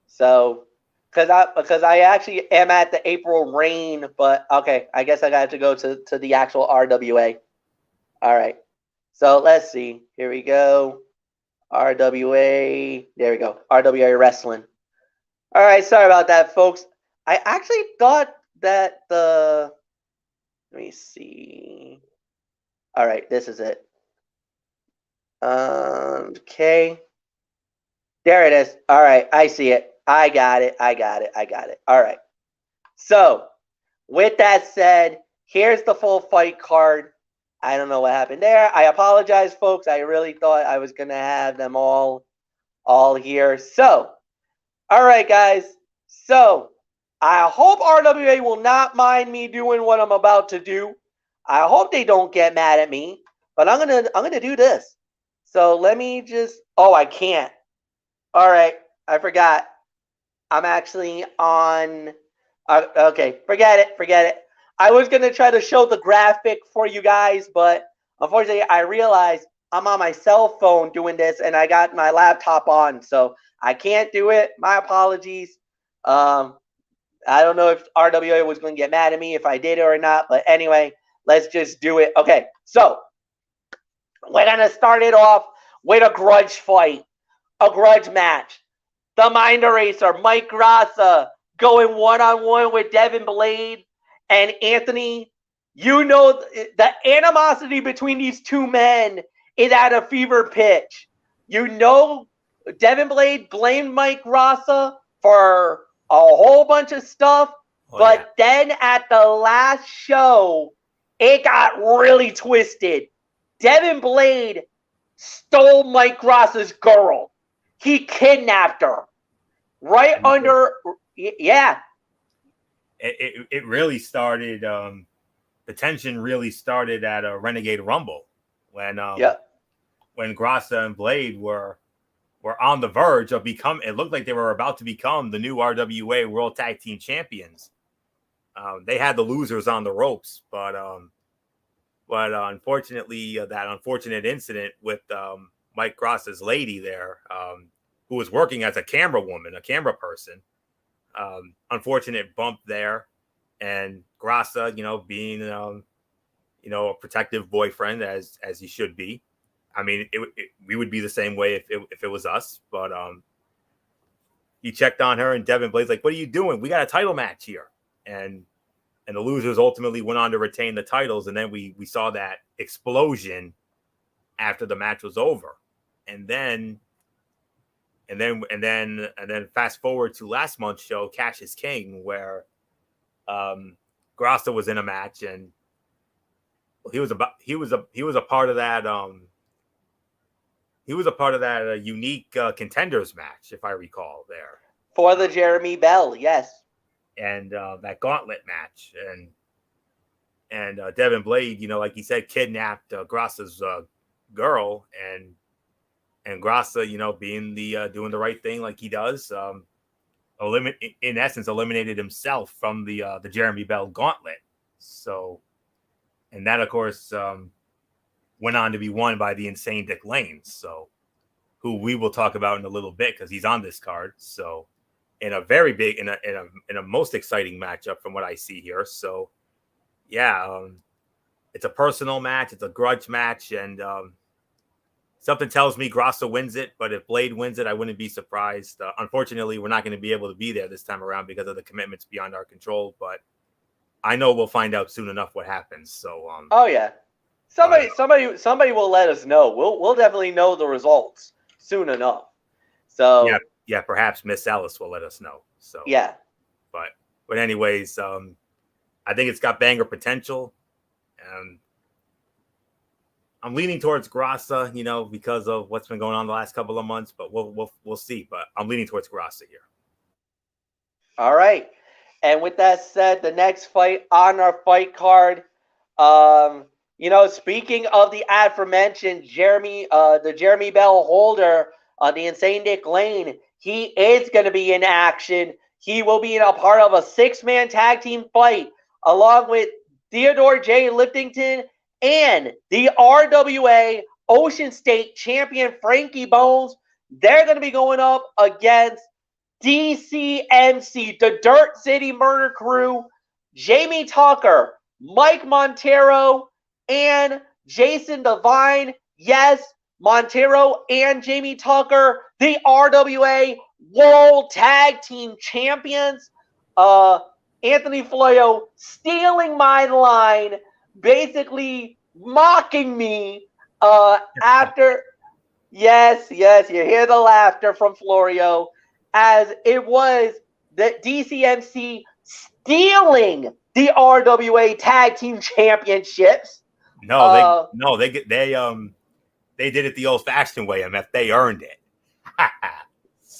So, because I actually am at the April Rain, but okay, I guess I got to go to the actual RWA. All right. So let's see. Here we go. RWA. There we go. RWA Wrestling. All right. Sorry about that, folks. I actually thought that let me see. All right. This is it. Okay. There it is. All right. I see it. I got it. All right. So, with that said, here's the full fight card. I don't know what happened there. I apologize, folks. I really thought I was going to have them all all here. So, all right, guys. So, I hope RWA will not mind me doing what I'm about to do. I hope they don't get mad at me, but I'm gonna do this. So let me just. Oh, I can't. All right, I forgot. I'm actually on. Okay, forget it. Forget it. I was gonna try to show the graphic for you guys, but unfortunately, I realized I'm on my cell phone doing this, and I got my laptop on, so I can't do it. My apologies. I don't know if RWA was going to get mad at me if I did it or not, but anyway, let's just do it. Okay, so we're going to start it off with a grudge fight, a grudge match. The Mind Eraser, Mike Grassa, going one-on-one with Devin Blade and Anthony. You know, the animosity between these two men is at a fever pitch. You know, Devin Blade blamed Mike Grassa for a whole bunch of stuff, but then at the last show, it got really twisted. Devin Blade stole Mike Grassa's girl. He kidnapped her. Right under, yeah. It really started, the tension really started at a Renegade Rumble when Grassa and Blade were on the verge of it looked like they were about to become the new RWA World Tag Team Champions. They had the losers on the ropes, but unfortunately, that unfortunate incident with Mike Grassa's lady there, who was working as a camera woman, a camera person, unfortunate bump there, and Grassa, being a protective boyfriend as he should be. I mean, we would be the same way if it was us, but he checked on her, and Devin Blade's like, "What are you doing? We got a title match here," and the losers ultimately went on to retain the titles, and then we saw that explosion after the match was over, and then fast forward to last month's show, Cash is King, where Grassa was in a match, and he was a part of that. He was a part of that unique contenders match, if I recall, there for the Jeremy Bell, yes, and that gauntlet match, and Devin Blade, like you said, kidnapped Grassa's girl, and Grassa, being doing the right thing like he does, in essence eliminated himself from the Jeremy Bell gauntlet. So, and that of course went on to be won by the Insane Dick Lane, so who we will talk about in a little bit because he's on this card. So, in a very big, in a most exciting matchup from what I see here. So, yeah, it's a personal match, it's a grudge match, and something tells me Grassa wins it, but if Blade wins it, I wouldn't be surprised. Unfortunately, we're not going to be able to be there this time around because of the commitments beyond our control, but I know we'll find out soon enough what happens. So, oh yeah, somebody will let us know. We'll definitely know the results soon enough. So yeah, perhaps Miss Ellis will let us know. So yeah, but anyways, I think it's got banger potential, and I'm leaning towards Grassa, because of what's been going on the last couple of months, but we'll see. But I'm leaning towards Grassa here. All right. And with that said, the next fight on our fight card, speaking of the aforementioned the Jeremy Bell holder, the Insane Dick Lane, he is going to be in action. He will be in a part of a 6-man tag team fight along with Theodore J. Liptington and the RWA Ocean State champion Frankie Bones. They're going to be going up against DCMC, the Dirt City Murder Crew, Jamie Tucker, Mike Montero, and Jason Devine. Yes, Montero and Jamie Tucker, the RWA World Tag Team Champions. Anthony Floyo stealing my line, basically mocking me after. Yes, you hear the laughter from Florio, as it was the DCMC stealing the RWA Tag Team Championships. They did it the old-fashioned way. They earned it.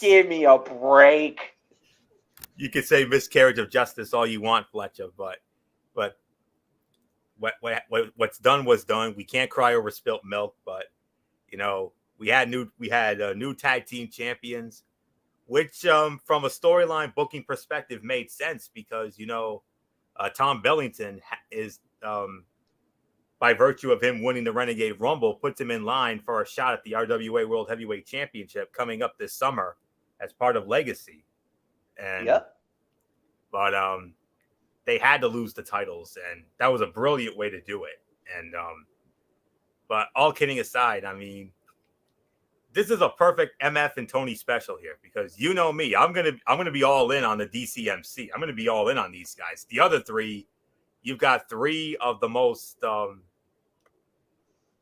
Give me a break. You could say miscarriage of justice all you want, Fletcher, but what's done was done. We can't cry over spilt milk, but we had new tag team champions, which from a storyline booking perspective made sense because Tom Billington is by virtue of him winning the Renegade Rumble puts him in line for a shot at the RWA World Heavyweight Championship coming up this summer as part of Legacy. And but they had to lose the titles, and that was a brilliant way to do it. And but all kidding aside, I mean, this is a perfect MF and Tony special here because you know me, I'm gonna be all in on the DCMC. I'm gonna be all in on these guys. The other three, you've got three of the most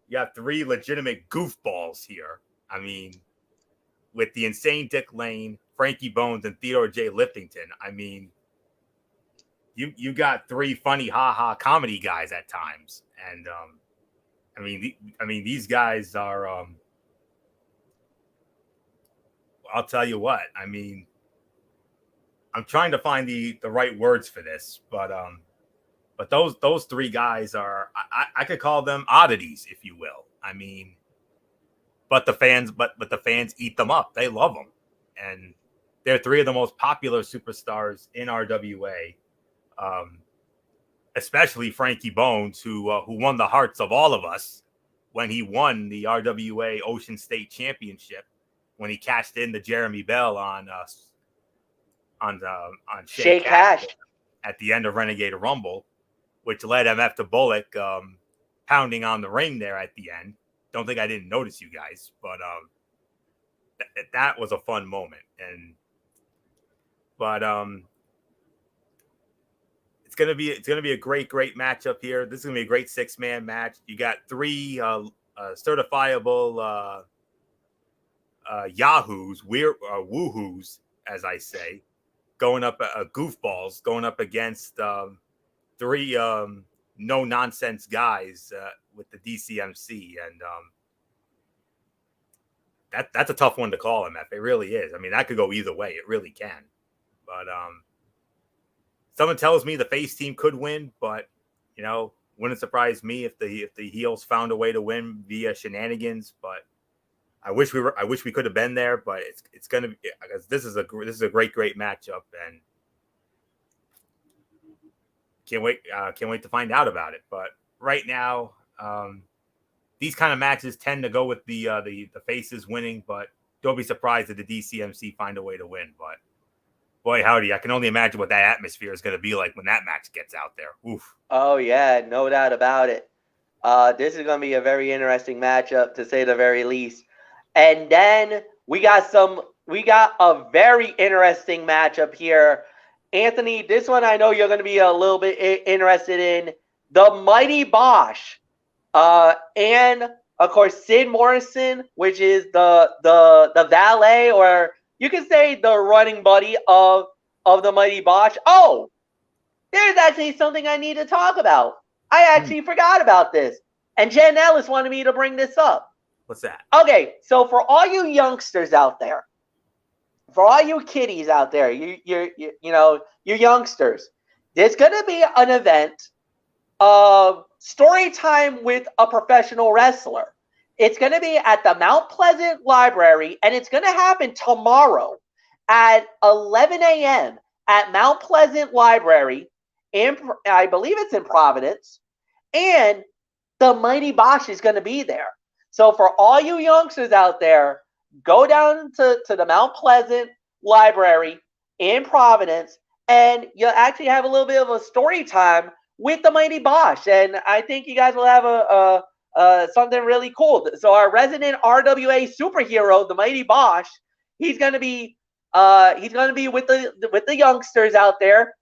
you have three legitimate goofballs here. I mean, with the insane Dick Lane, Frankie Bones, and Theodore J. Liftington. I mean, you got three funny ha-ha comedy guys at times. And I mean these guys are I'll tell you what. I mean, I'm trying to find the right words for this, but those three guys are I could call them oddities, if you will. I mean, but the fans eat them up. They love them, and they're three of the most popular superstars in RWA. Especially Frankie Bones, who won the hearts of all of us when he won the RWA Ocean State Championship when he cashed in the Jeremy Bell on Shea Cash at the end of Renegade Rumble, which led MF to Bullock pounding on the ring there at the end. Don't think I didn't notice you guys, but that was a fun moment. It's gonna be a great matchup here. This is gonna be a great 6-man match. You got three certifiable yahoos, woohoos, as I say, going up goofballs going up against three no nonsense guys with the DCMC, and that's a tough one to call, MF. It really is. I mean, that could go either way. It really can. But someone tells me the face team could win, but wouldn't surprise me if the heels found a way to win via shenanigans. But I wish we could have been there. But it's gonna be, because this is a great matchup, and can't wait to find out about it. But right now, these kind of matches tend to go with the faces winning, but don't be surprised if the DCMC find a way to win. But boy, howdy, I can only imagine what that atmosphere is going to be like when that match gets out there. Oof. Oh, yeah, no doubt about it. This is going to be a very interesting matchup, to say the very least. And then we got a very interesting matchup here. Anthony, this one I know you're going to be a little bit interested in. The Mighty Bosch. And, of course, Sid Morrison, which is the valet, or you can say the running buddy of the Mighty Bosch. Oh, there's actually something I need to talk about. I actually forgot about this. And Jen Ellis wanted me to bring this up. What's that? Okay, so for all you youngsters out there, for all you kiddies out there, you youngsters, there's going to be an event of story time with a professional wrestler. It's going to be at the Mount Pleasant Library, and it's going to happen tomorrow at 11 a.m. at Mount Pleasant Library. I believe it's in Providence. And the Mighty Bosch is going to be there. So for all you youngsters out there, go down to the Mount Pleasant Library in Providence, and you'll actually have a little bit of a story time with the Mighty Bosch. And I think you guys will have something really cool. So our resident RWA superhero, the Mighty Bosch, he's gonna be with the youngsters out there,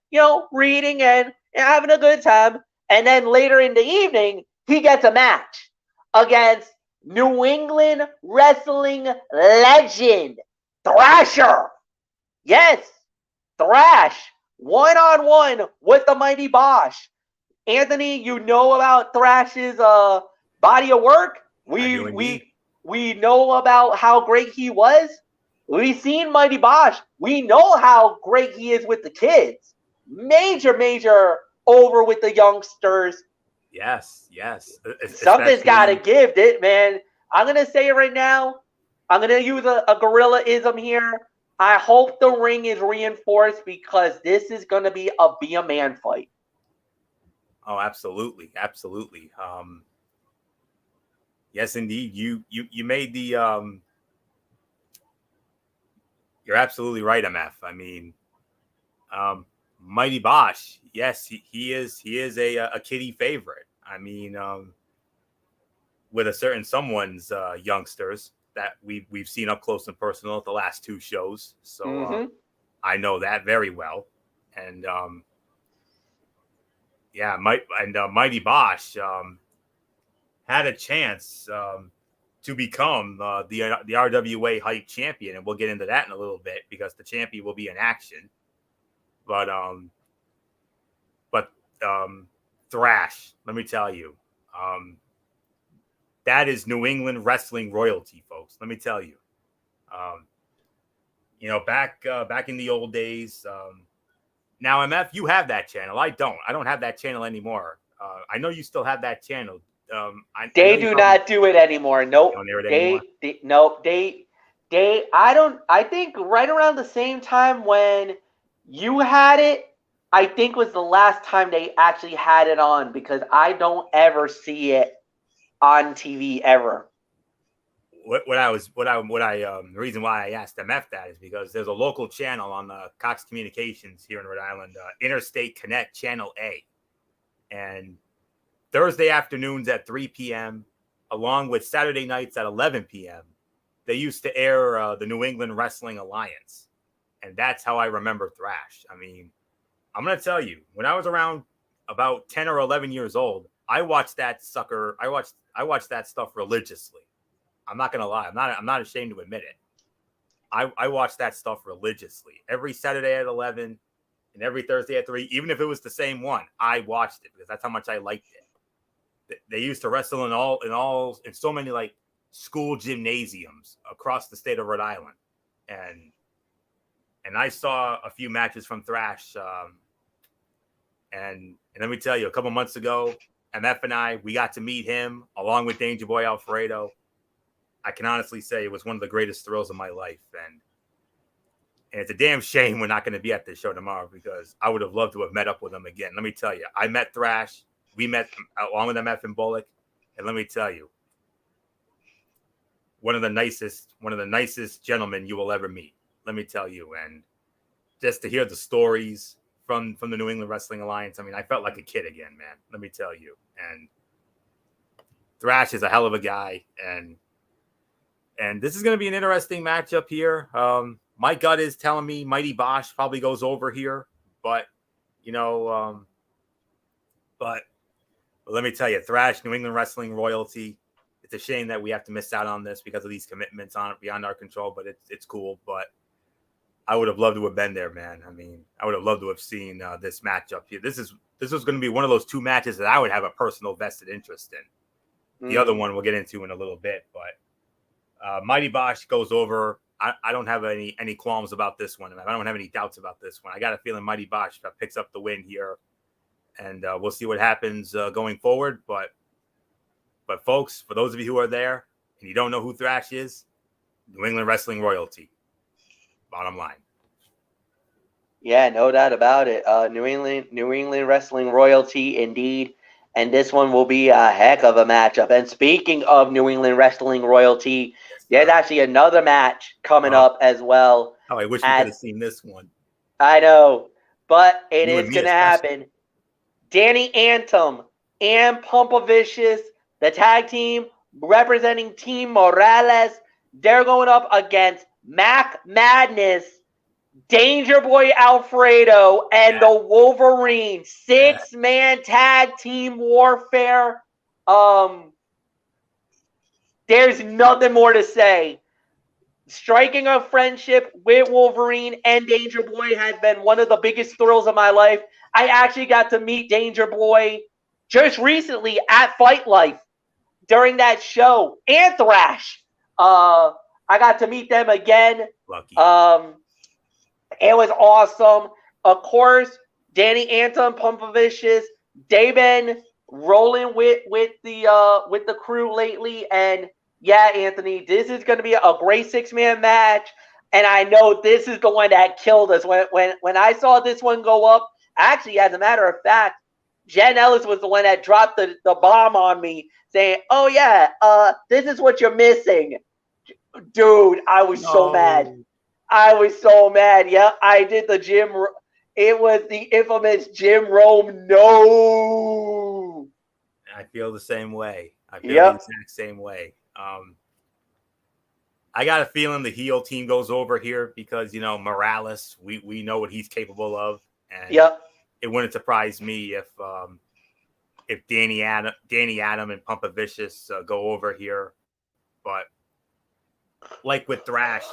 reading and having a good time. And then later in the evening, he gets a match against New England wrestling legend Thrasher. Yes, Thrash, 1-on-1 with the Mighty Bosch. Anthony, you know about Thrash's body of work. We know about how great he was. We've seen Mighty Bosch. We know how great he is with the kids. Major over with the youngsters. Yes. Something's got to Especially, give it, man. I'm going to say it right now. I'm going to use a gorilla-ism here. I hope the ring is reinforced because this is going to be a man fight. oh, absolutely. Yes, indeed. You made the you're absolutely right, MF. I mean, Mighty Bosch, yes, he is a kiddie favorite. I mean, with a certain someone's youngsters that we've seen up close and personal at the last two shows, so I know that very well. And yeah, Mighty Bosch had a chance to become the RWA hype champion, and we'll get into that in a little bit because the champion will be in action. But Thrash, let me tell you, that is New England wrestling royalty, folks. Let me tell you. Back in the old days. Now, MF, you have that channel. I don't. I don't have that channel anymore. I know you still have that channel. They do not do it anymore. Nope. I think right around the same time when you had it, I think was the last time they actually had it on because I don't ever see it on TV ever. The reason why I asked MF that is because there's a local channel on the Cox Communications here in Rhode Island, Interstate Connect Channel A, and Thursday afternoons at 3 p.m., along with Saturday nights at 11 p.m., they used to air the New England Wrestling Alliance, and that's how I remember Thrash. I mean, I'm gonna tell you, when I was around about 10 or 11 years old, I watched that sucker. I watched that stuff religiously. I'm not gonna lie. I'm not ashamed to admit it. I watched that stuff religiously every Saturday at 11 and every Thursday at 3. Even if it was the same one, I watched it because that's how much I liked it. They used to wrestle in so many like school gymnasiums across the state of Rhode Island, and I saw a few matches from Thrash. And let me tell you, a couple months ago, MF and we got to meet him along with Danger Boy Alfredo. I can honestly say it was one of the greatest thrills of my life. And it's a damn shame we're not going to be at this show tomorrow because I would have loved to have met up with him again. Let me tell you, I met Thrash. We met along with MF and Bullock. And let me tell you, one of the nicest gentlemen you will ever meet. Let me tell you. And just to hear the stories from the New England Wrestling Alliance, I mean, I felt like a kid again, man. Let me tell you. And Thrash is a hell of a guy. And this is going to be an interesting matchup here. My gut is telling me Mighty Bosch probably goes over here, but but let me tell you, Thrash, New England Wrestling royalty. It's a shame that we have to miss out on this because of these commitments on it beyond our control, but it's cool. But I would have loved to have been there, man. I mean, I would have loved to have seen this matchup here. This was going to be one of those two matches that I would have a personal vested interest in. The other one we'll get into in a little bit, but Mighty Bosch goes over. I don't have any qualms about this one. I don't have any doubts about this one. I got a feeling Mighty Bosch picks up the win here, and we'll see what happens going forward. But folks, for those of you who are there and you don't know who Thrash is, New England Wrestling royalty. Bottom line. Yeah, no doubt about it. New England Wrestling royalty indeed. And this one will be a heck of a matchup. And speaking of New England Wrestling royalty, there's actually another match coming up as well. Oh, I wish we could have seen this one. I know, but it is going to happen. Danny Anthem and Pumpavicious, the tag team representing Team Morales, they're going up against Mac Madness, Danger Boy Alfredo, and the Wolverine. 6-man tag team warfare. There's nothing more to say. Striking a friendship with Wolverine and Danger Boy has been one of the biggest thrills of my life. I actually got to meet Danger Boy just recently at Fight Life during that show, and Thrash. I got to meet them again. Lucky. It was awesome. Of course, Danny Anthem, Pumpovicious, they've been rolling with the crew lately, and yeah, Anthony, this is going to be a great 6-man match, and I know this is the one that killed us when I saw this one go up. Actually, as a matter of fact, Jen Ellis was the one that dropped the bomb on me, saying, "Oh yeah, this is what you're missing." Dude, I was so mad. I was so mad. Yeah, I did the Jim. It was the infamous Jim Rome. No. I feel the same way. I feel Yep. the exact same way. I got a feeling the heel team goes over here because, you know, Morales, we know what he's capable of. And Yep. it wouldn't surprise me if Danny Adam and Pumpovicious go over here. But like with Thrash,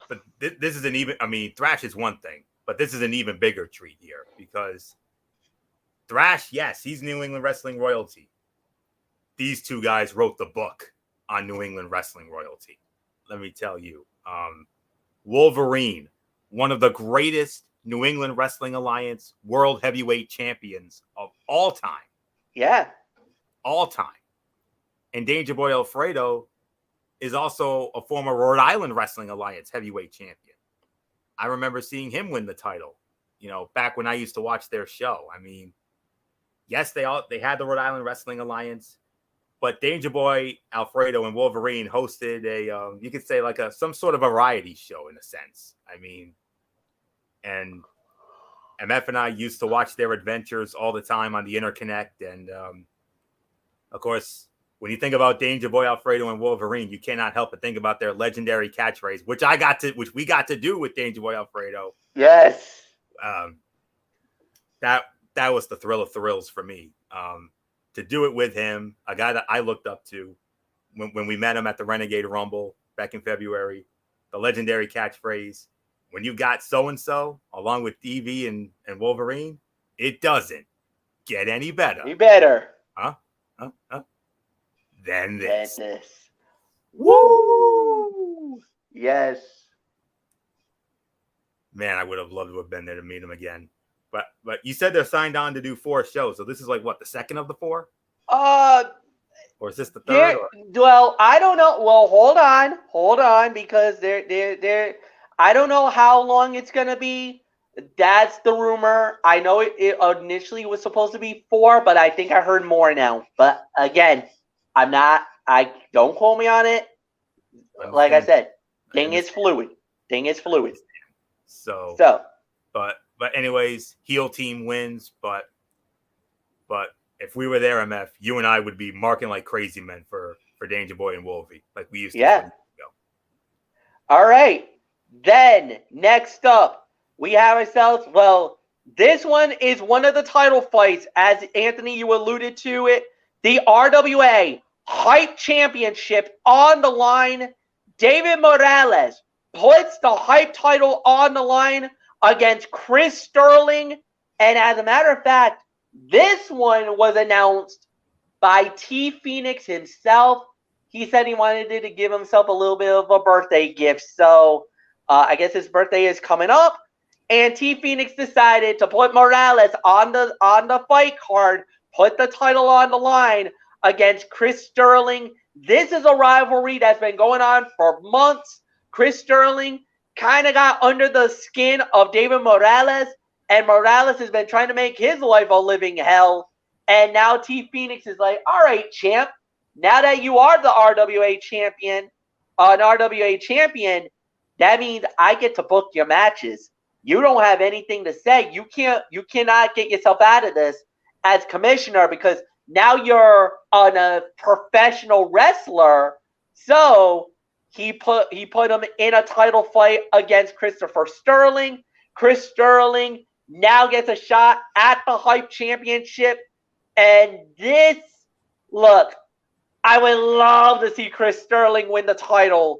but this is an even, I mean, Thrash is one thing, but this is an even bigger treat here because Thrash, yes, he's New England wrestling royalty. These two guys wrote the book on New England wrestling royalty. Let me tell you. Wolverine, one of the greatest New England Wrestling Alliance World Heavyweight Champions of all time. Yeah. All time. And Danger Boy Alfredo is also a former Rhode Island Wrestling Alliance Heavyweight Champion. I remember seeing him win the title, you know, back when I used to watch their show. I mean, yes, they had the Rhode Island Wrestling Alliance, but Danger Boy Alfredo and Wolverine hosted a you could say like some sort of variety show in a sense. I mean, and MF and I used to watch their adventures all the time on the Interconnect, and of course, when you think about Danger Boy Alfredo and Wolverine, you cannot help but think about their legendary catchphrase, which we got to do with Danger Boy Alfredo. Yes. That was the thrill of thrills for me. To do it with him, a guy that I looked up to when we met him at the Renegade Rumble back in February, the legendary catchphrase, when you got so-and-so along with DV and Wolverine, it doesn't get any better. Any better. Than this. Woo! Yes. Man, I would have loved to have been there to meet him again. But you said they're signed on to do 4 shows, so this is like what, the second of the 4? Or is this the third? Well, I don't know. Well, hold on, because they're. I don't know how long it's gonna be. That's the rumor. I know it initially was supposed to be 4, but I think I heard more now. But again, I'm not. I don't quote me on it. Like I said, thing is fluid. So. But anyways, heel team wins. But if we were there, MF, you and I would be marking like crazy men for Danger Boy and Wolvie, like we used to. Yeah. All right. Then next up, we have ourselves. Well, this one is one of the title fights, as Anthony, you alluded to it. The RWA Hype Championship on the line. David Morales puts the Hype title on the line against Chris Sterling. And as a matter of fact, this one was announced by T Phoenix himself. He said he wanted to give himself a little bit of a birthday gift. So I guess his birthday is coming up. And T Phoenix decided to put Morales on the fight card, put the title on the line against Chris Sterling. This is a rivalry that's been going on for months. Chris Sterling kind of got under the skin of David Morales, and Morales has been trying to make his life a living hell. And now T Phoenix is like, all right, champ, now that you are the RWA champion, that means I get to book your matches. You don't have anything to say. You cannot get yourself out of this as commissioner, because now you're a professional wrestler. So he put him in a title fight against Christopher Sterling. Chris Sterling now gets a shot at the Hype Championship. And look, I would love to see Chris Sterling win the title,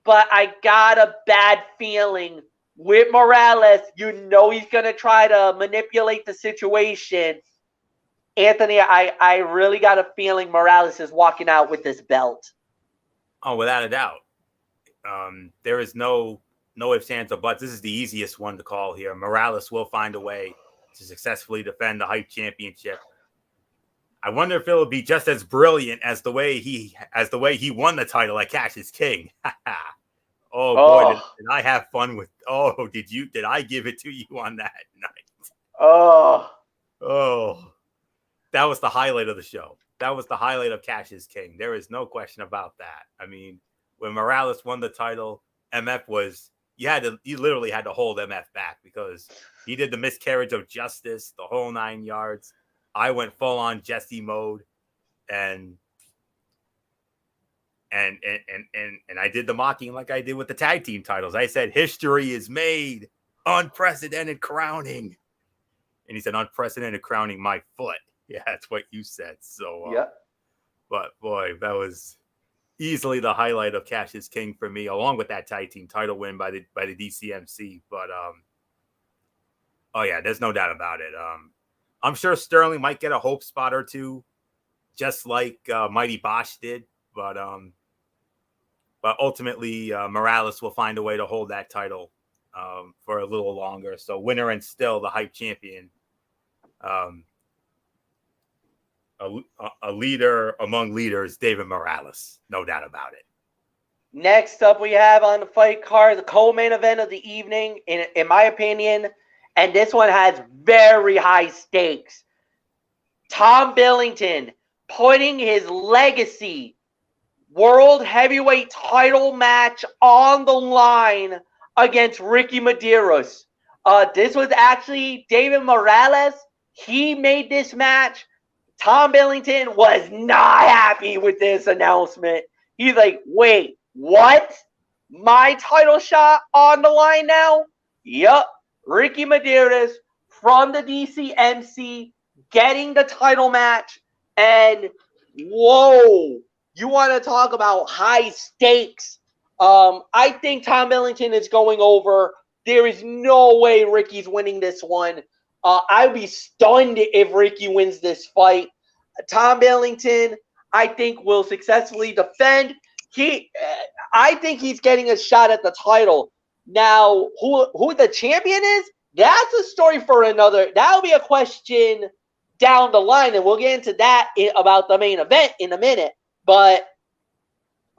but I got a bad feeling with Morales. You know he's going to try to manipulate the situation. Anthony, I really got a feeling Morales is walking out with this belt. Oh, without a doubt. There is no ifs, ands, or buts. This is the easiest one to call here. Morales will find a way to successfully defend the Hype Championship. I wonder if it'll be just as brilliant as the way he won the title at Cash is King. Oh boy, did I have fun with? Oh, did I give it to you on that night? Oh, that was the highlight of the show. That was the highlight of Cash is King. There is no question about that. I mean, when Morales won the title, MF was you literally had to hold MF back because he did the miscarriage of justice, the whole 9 yards. I went full on Jesse mode, and I did the mocking like I did with the tag team titles. I said, history is made, unprecedented crowning. And he said, unprecedented crowning my foot. Yeah, that's what you said. So, yeah. But boy, that was easily the highlight of Cash is King for me, along with that tag team title win by the DCMC. But oh yeah, there's no doubt about it. I'm sure Sterling might get a hope spot or two, just like Mighty Bosch did. But ultimately, Morales will find a way to hold that title for a little longer. So winner and still the Hype champion. A leader among leaders, David Morales. No doubt about it. Next up, we have on the fight card, the co-main event of the evening, in my opinion, and this one has very high stakes. Tom Billington putting his legacy World Heavyweight title match on the line against Ricky Medeiros. This was actually David Morales. He made this match. Tom Billington was not happy with this announcement. He's like, wait, what? My title shot on the line now? Yup. Ricky Medeiros from the DCMC getting the title match. And whoa, you want to talk about high stakes? I think Tom Billington is going over. There is no way Ricky's winning this one. I'd be stunned if Ricky wins this fight. Tom Billington, I think, will successfully defend. I think he's getting a shot at the title. Now, who the champion is? That's a story for another. That'll be a question down the line, and we'll get into that about the main event in a minute. But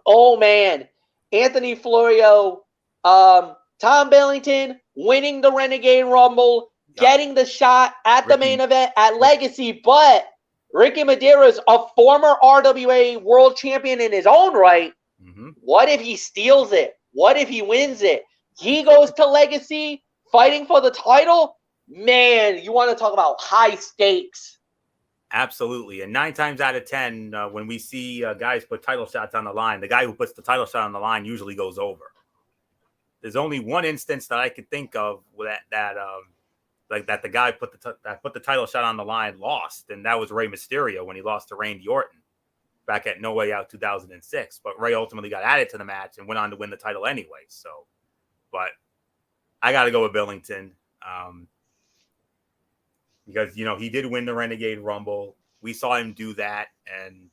oh man, Anthony Florio, Tom Billington winning the Renegade Rumble, getting the shot at the main event at Legacy, but Ricky Medeiros, a former RWA world champion in his own right, what if he steals it? What if he wins it? He goes to Legacy fighting for the title? Man, you want to talk about high stakes. Absolutely. And 9 times out of 10, when we see guys put title shots on the line, the guy who puts the title shot on the line usually goes over. There's only one instance that I could think of that the guy that put the title shot on the line lost, and that was Rey Mysterio when he lost to Randy Orton back at No Way Out 2006. But Rey ultimately got added to the match and went on to win the title anyway. So, but I got to go with Billington because he did win the Renegade Rumble. We saw him do that, and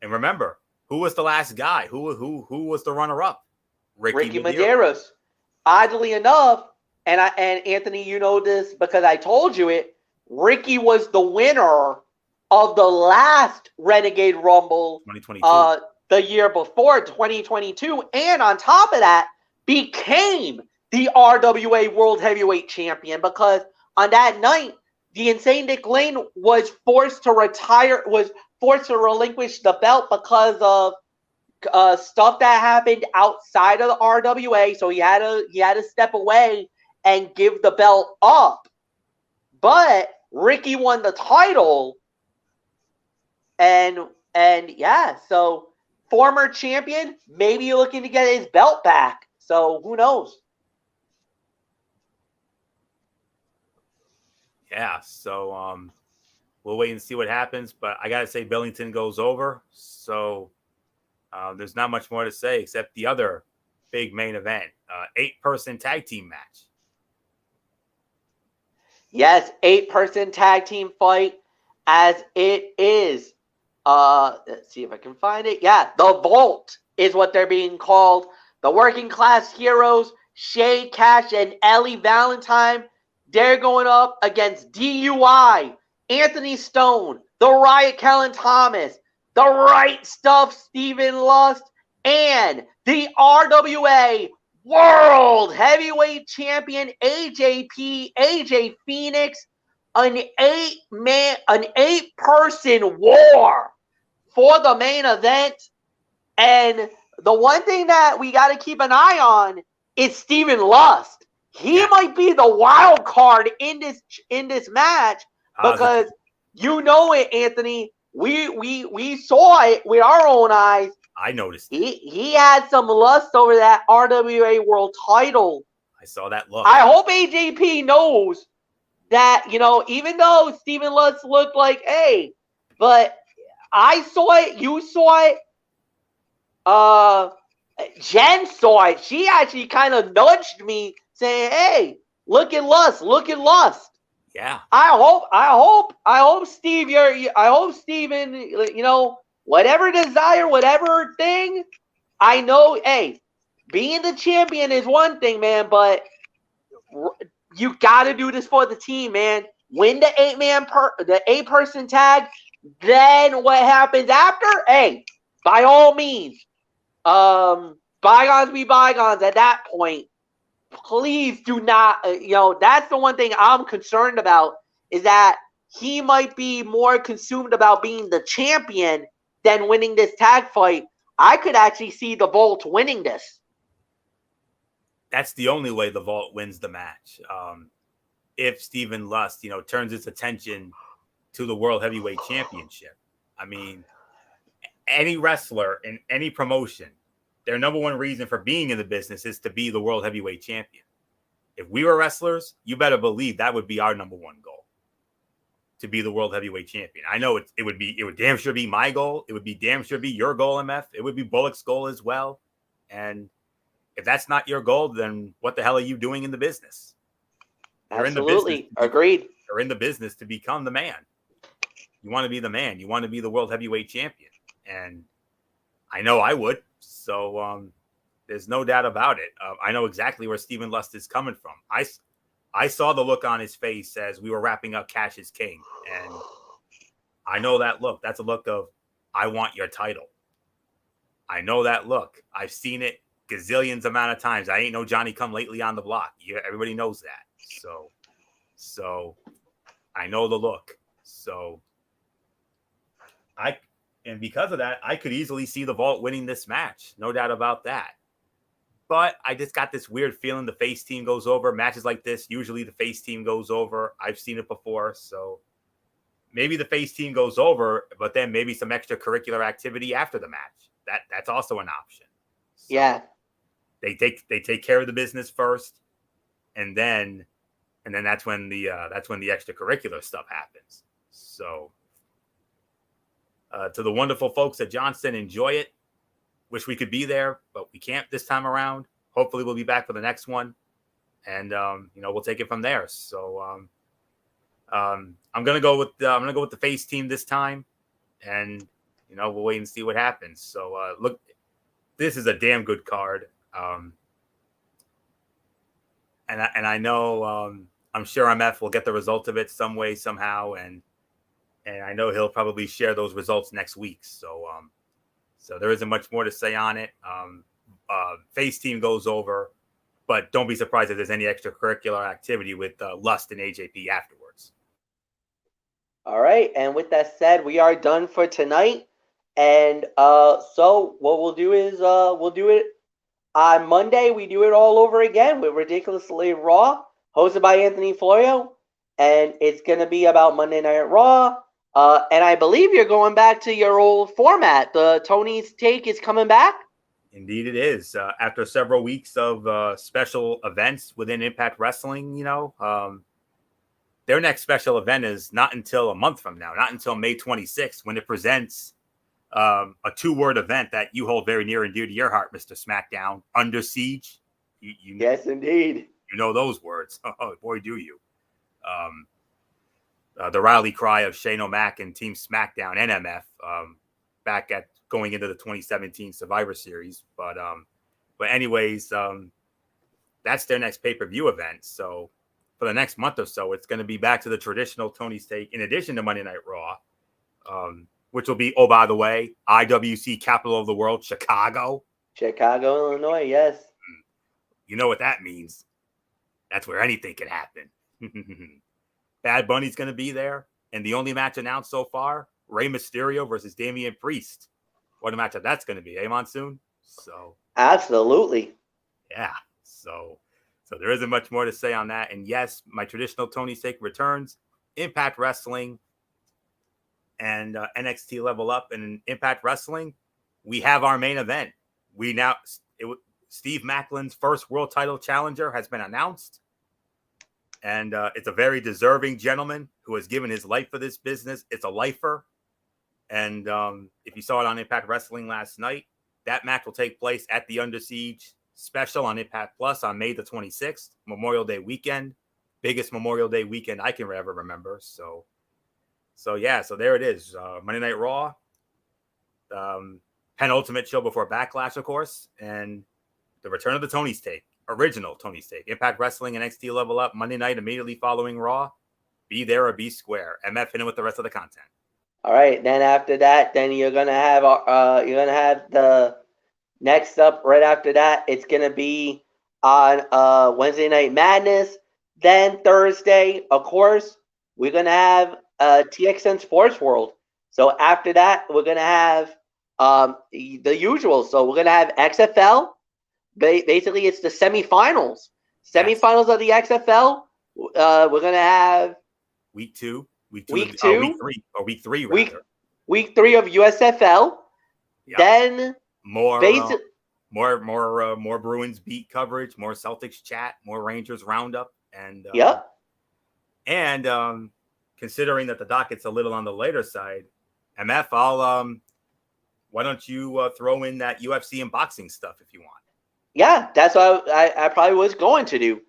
remember, who was the last guy? Who was the runner-up? Ricky Medeiros. Oddly enough. And Anthony, you know this because I told you it. Ricky was the winner of the last Renegade Rumble 2022. The year before, 2022. And on top of that, became the RWA World Heavyweight Champion because on that night, the Insane Dick Lane was forced to relinquish the belt because of stuff that happened outside of the RWA. So he had to step away and give the belt up. But Ricky won the title. And yeah, so former champion, maybe looking to get his belt back. So who knows? Yeah, so we'll wait and see what happens. But I got to say Billington goes over. So there's not much more to say except the other big main event, 8-person tag team match. Yes, 8-person tag team fight as it is. Let's see if I can find it. Yeah, the Vault is what they're being called the working class heroes, Shay Cash and Ellie Valentine, they're going up against DUI, Anthony Stone, The Riot Kellen Thomas, The Right Stuff Stephen Lust, and the RWA World Heavyweight Champion AJ Phoenix. An 8-person war for the main event. And the one thing that we got to keep an eye on is Stephen Lust. He might be the wild card in this match because you know it, Anthony. We saw it with our own eyes. I noticed he had some lust over that RWA World title. I saw that look. I hope AJP knows that, even though Stephen Lutz looked like, hey, but I saw it, you saw it, Jen saw it. She actually kind of nudged me saying, hey, look at Lust. Yeah. I hope Steve, I hope Steven, whatever desire, whatever thing, I know, hey, being the champion is one thing, man, but you got to do this for the team, man. Win the 8-person tag. Then what happens after? Hey, by all means, bygones be bygones at that point. Please do not, that's the one thing I'm concerned about is that he might be more consumed about being the champion than winning this tag fight. I could actually see the Vault winning this. That's the only way the Vault wins the match. If Stephen Lust, turns his attention to the World Heavyweight Championship. I mean, any wrestler in any promotion, their number one reason for being in the business is to be the World Heavyweight Champion. If we were wrestlers, you better believe that would be our number one goal, to be the World Heavyweight Champion. I know it would damn sure be my goal. It would be damn sure be your goal, MF. It would be Bullock's goal as well. And if that's not your goal, then what the hell are you doing in the business? Absolutely. Agreed. You're in the business to become the man. You want to be the man. You want to be the World Heavyweight Champion. And I know I would. So there's no doubt about it. I know exactly where Stephen Lust is coming from. I saw the look on his face as we were wrapping up Cash is King. And I know that look. That's a look of, I want your title. I know that look. I've seen it gazillions amount of times. I ain't no Johnny come lately on the block. Everybody knows that. So I know the look. And because of that, I could easily see the Vault winning this match. No doubt about that. But I just got this weird feeling the face team goes over. Matches like this, usually the face team goes over. I've seen it before. So maybe the face team goes over, but then maybe some extracurricular activity after the match. That's also an option. So yeah. They take care of the business first, and then that's when the extracurricular stuff happens. So to the wonderful folks at Johnston, enjoy it. Wish we could be there, but we can't this time around. Hopefully we'll be back for the next one, and we'll take it from there. So I'm gonna go with the face team this time, and we'll wait and see what happens. So look, this is a damn good card. And I know I'm sure MF will get the result of it some way, somehow, and I know he'll probably share those results next week. So there isn't much more to say on it. Face team goes over, but don't be surprised if there's any extracurricular activity with Lust and AJP afterwards. All right, and with that said, we are done for tonight. And so what we'll do is we'll do it on Monday. We do it all over again with Ridiculously Raw, hosted by Anthony Florio, and it's going to be about Monday Night Raw. And I believe you're going back to your old format. The Tony's Take is coming back. Indeed, it is. After several weeks of special events within Impact Wrestling, their next special event is not until a month from now, not until May 26th, when it presents a 2-word event that you hold very near and dear to your heart, Mr. Smackdown, Under Siege. Yes, indeed. You know those words. Oh, boy, do you. The rally cry of Shane O'Mac and Team Smackdown NMF back at going into the 2017 Survivor Series. But But anyways, that's their next pay-per-view event. So for the next month or so, it's going to be back to the traditional Tony's Take in addition to Monday Night Raw, which will be, oh, by the way, IWC capital of the world, Chicago. Chicago, Illinois, yes. You know what that means. That's where anything can happen. Bad Bunny's going to be there. And the only match announced so far, Rey Mysterio versus Damian Priest. What a matchup that's going to be, eh, Monsoon? So absolutely. Yeah. So there isn't much more to say on that. And yes, my traditional Tony's Take returns. Impact Wrestling and NXT Level Up. And in Impact Wrestling, we have our main event. Steve Maclin's first world title challenger has been announced. And it's a very deserving gentleman who has given his life for this business. It's a lifer. And if you saw it on Impact Wrestling last night, that match will take place at the Under Siege special on Impact Plus on May the 26th, Memorial Day weekend. Biggest Memorial Day weekend I can ever remember. So there it is. Monday Night Raw, penultimate show before Backlash, of course, and the return of the Tony's Take, original Tony's Take. Impact Wrestling and NXT Level Up Monday night immediately following Raw. Be there or be square. MF hitting with the rest of the content. All right, then after that, then you're gonna have the next up right after that. It's gonna be on Wednesday Night Madness. Then Thursday, of course, we're gonna have TXN Sports World. So after that, we're gonna have the usual. So we're gonna have XFL. Basically, it's the semifinals. Semifinals of the XFL. We're gonna have week three, rather. Week 3 of USFL. Yep. Then more Bruins beat coverage, more Celtics chat, more Rangers roundup, and and considering that the docket's a little on the later side, MF, why don't you throw in that UFC and boxing stuff if you want? Yeah, that's what I probably was going to do.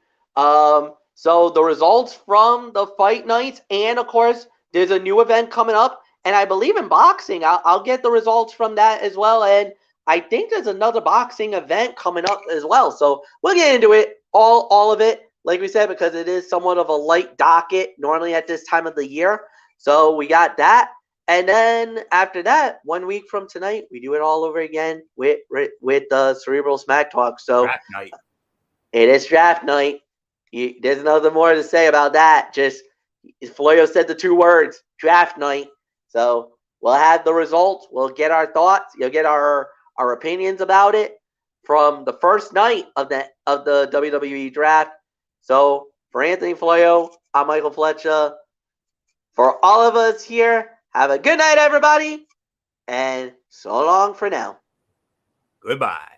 So the results from the fight nights, and of course, there's a new event coming up, and I believe in boxing. I'll get the results from that as well, and I think there's another boxing event coming up as well. So we'll get into it, all of it, like we said, because it is somewhat of a light docket normally at this time of the year. So we got that. And then after that, 1 week from tonight, we do it all over again with the Cerebral Smack Talk. So draft night. It is draft night. There's nothing more to say about that. Just Floyo said the 2 words, draft night. So we'll have the results. We'll get our thoughts. You'll get our opinions about it from the first night of the WWE draft. So for Anthony Floyo, I'm Michael Fletcher. For all of us here, have a good night, everybody, and so long for now. Goodbye.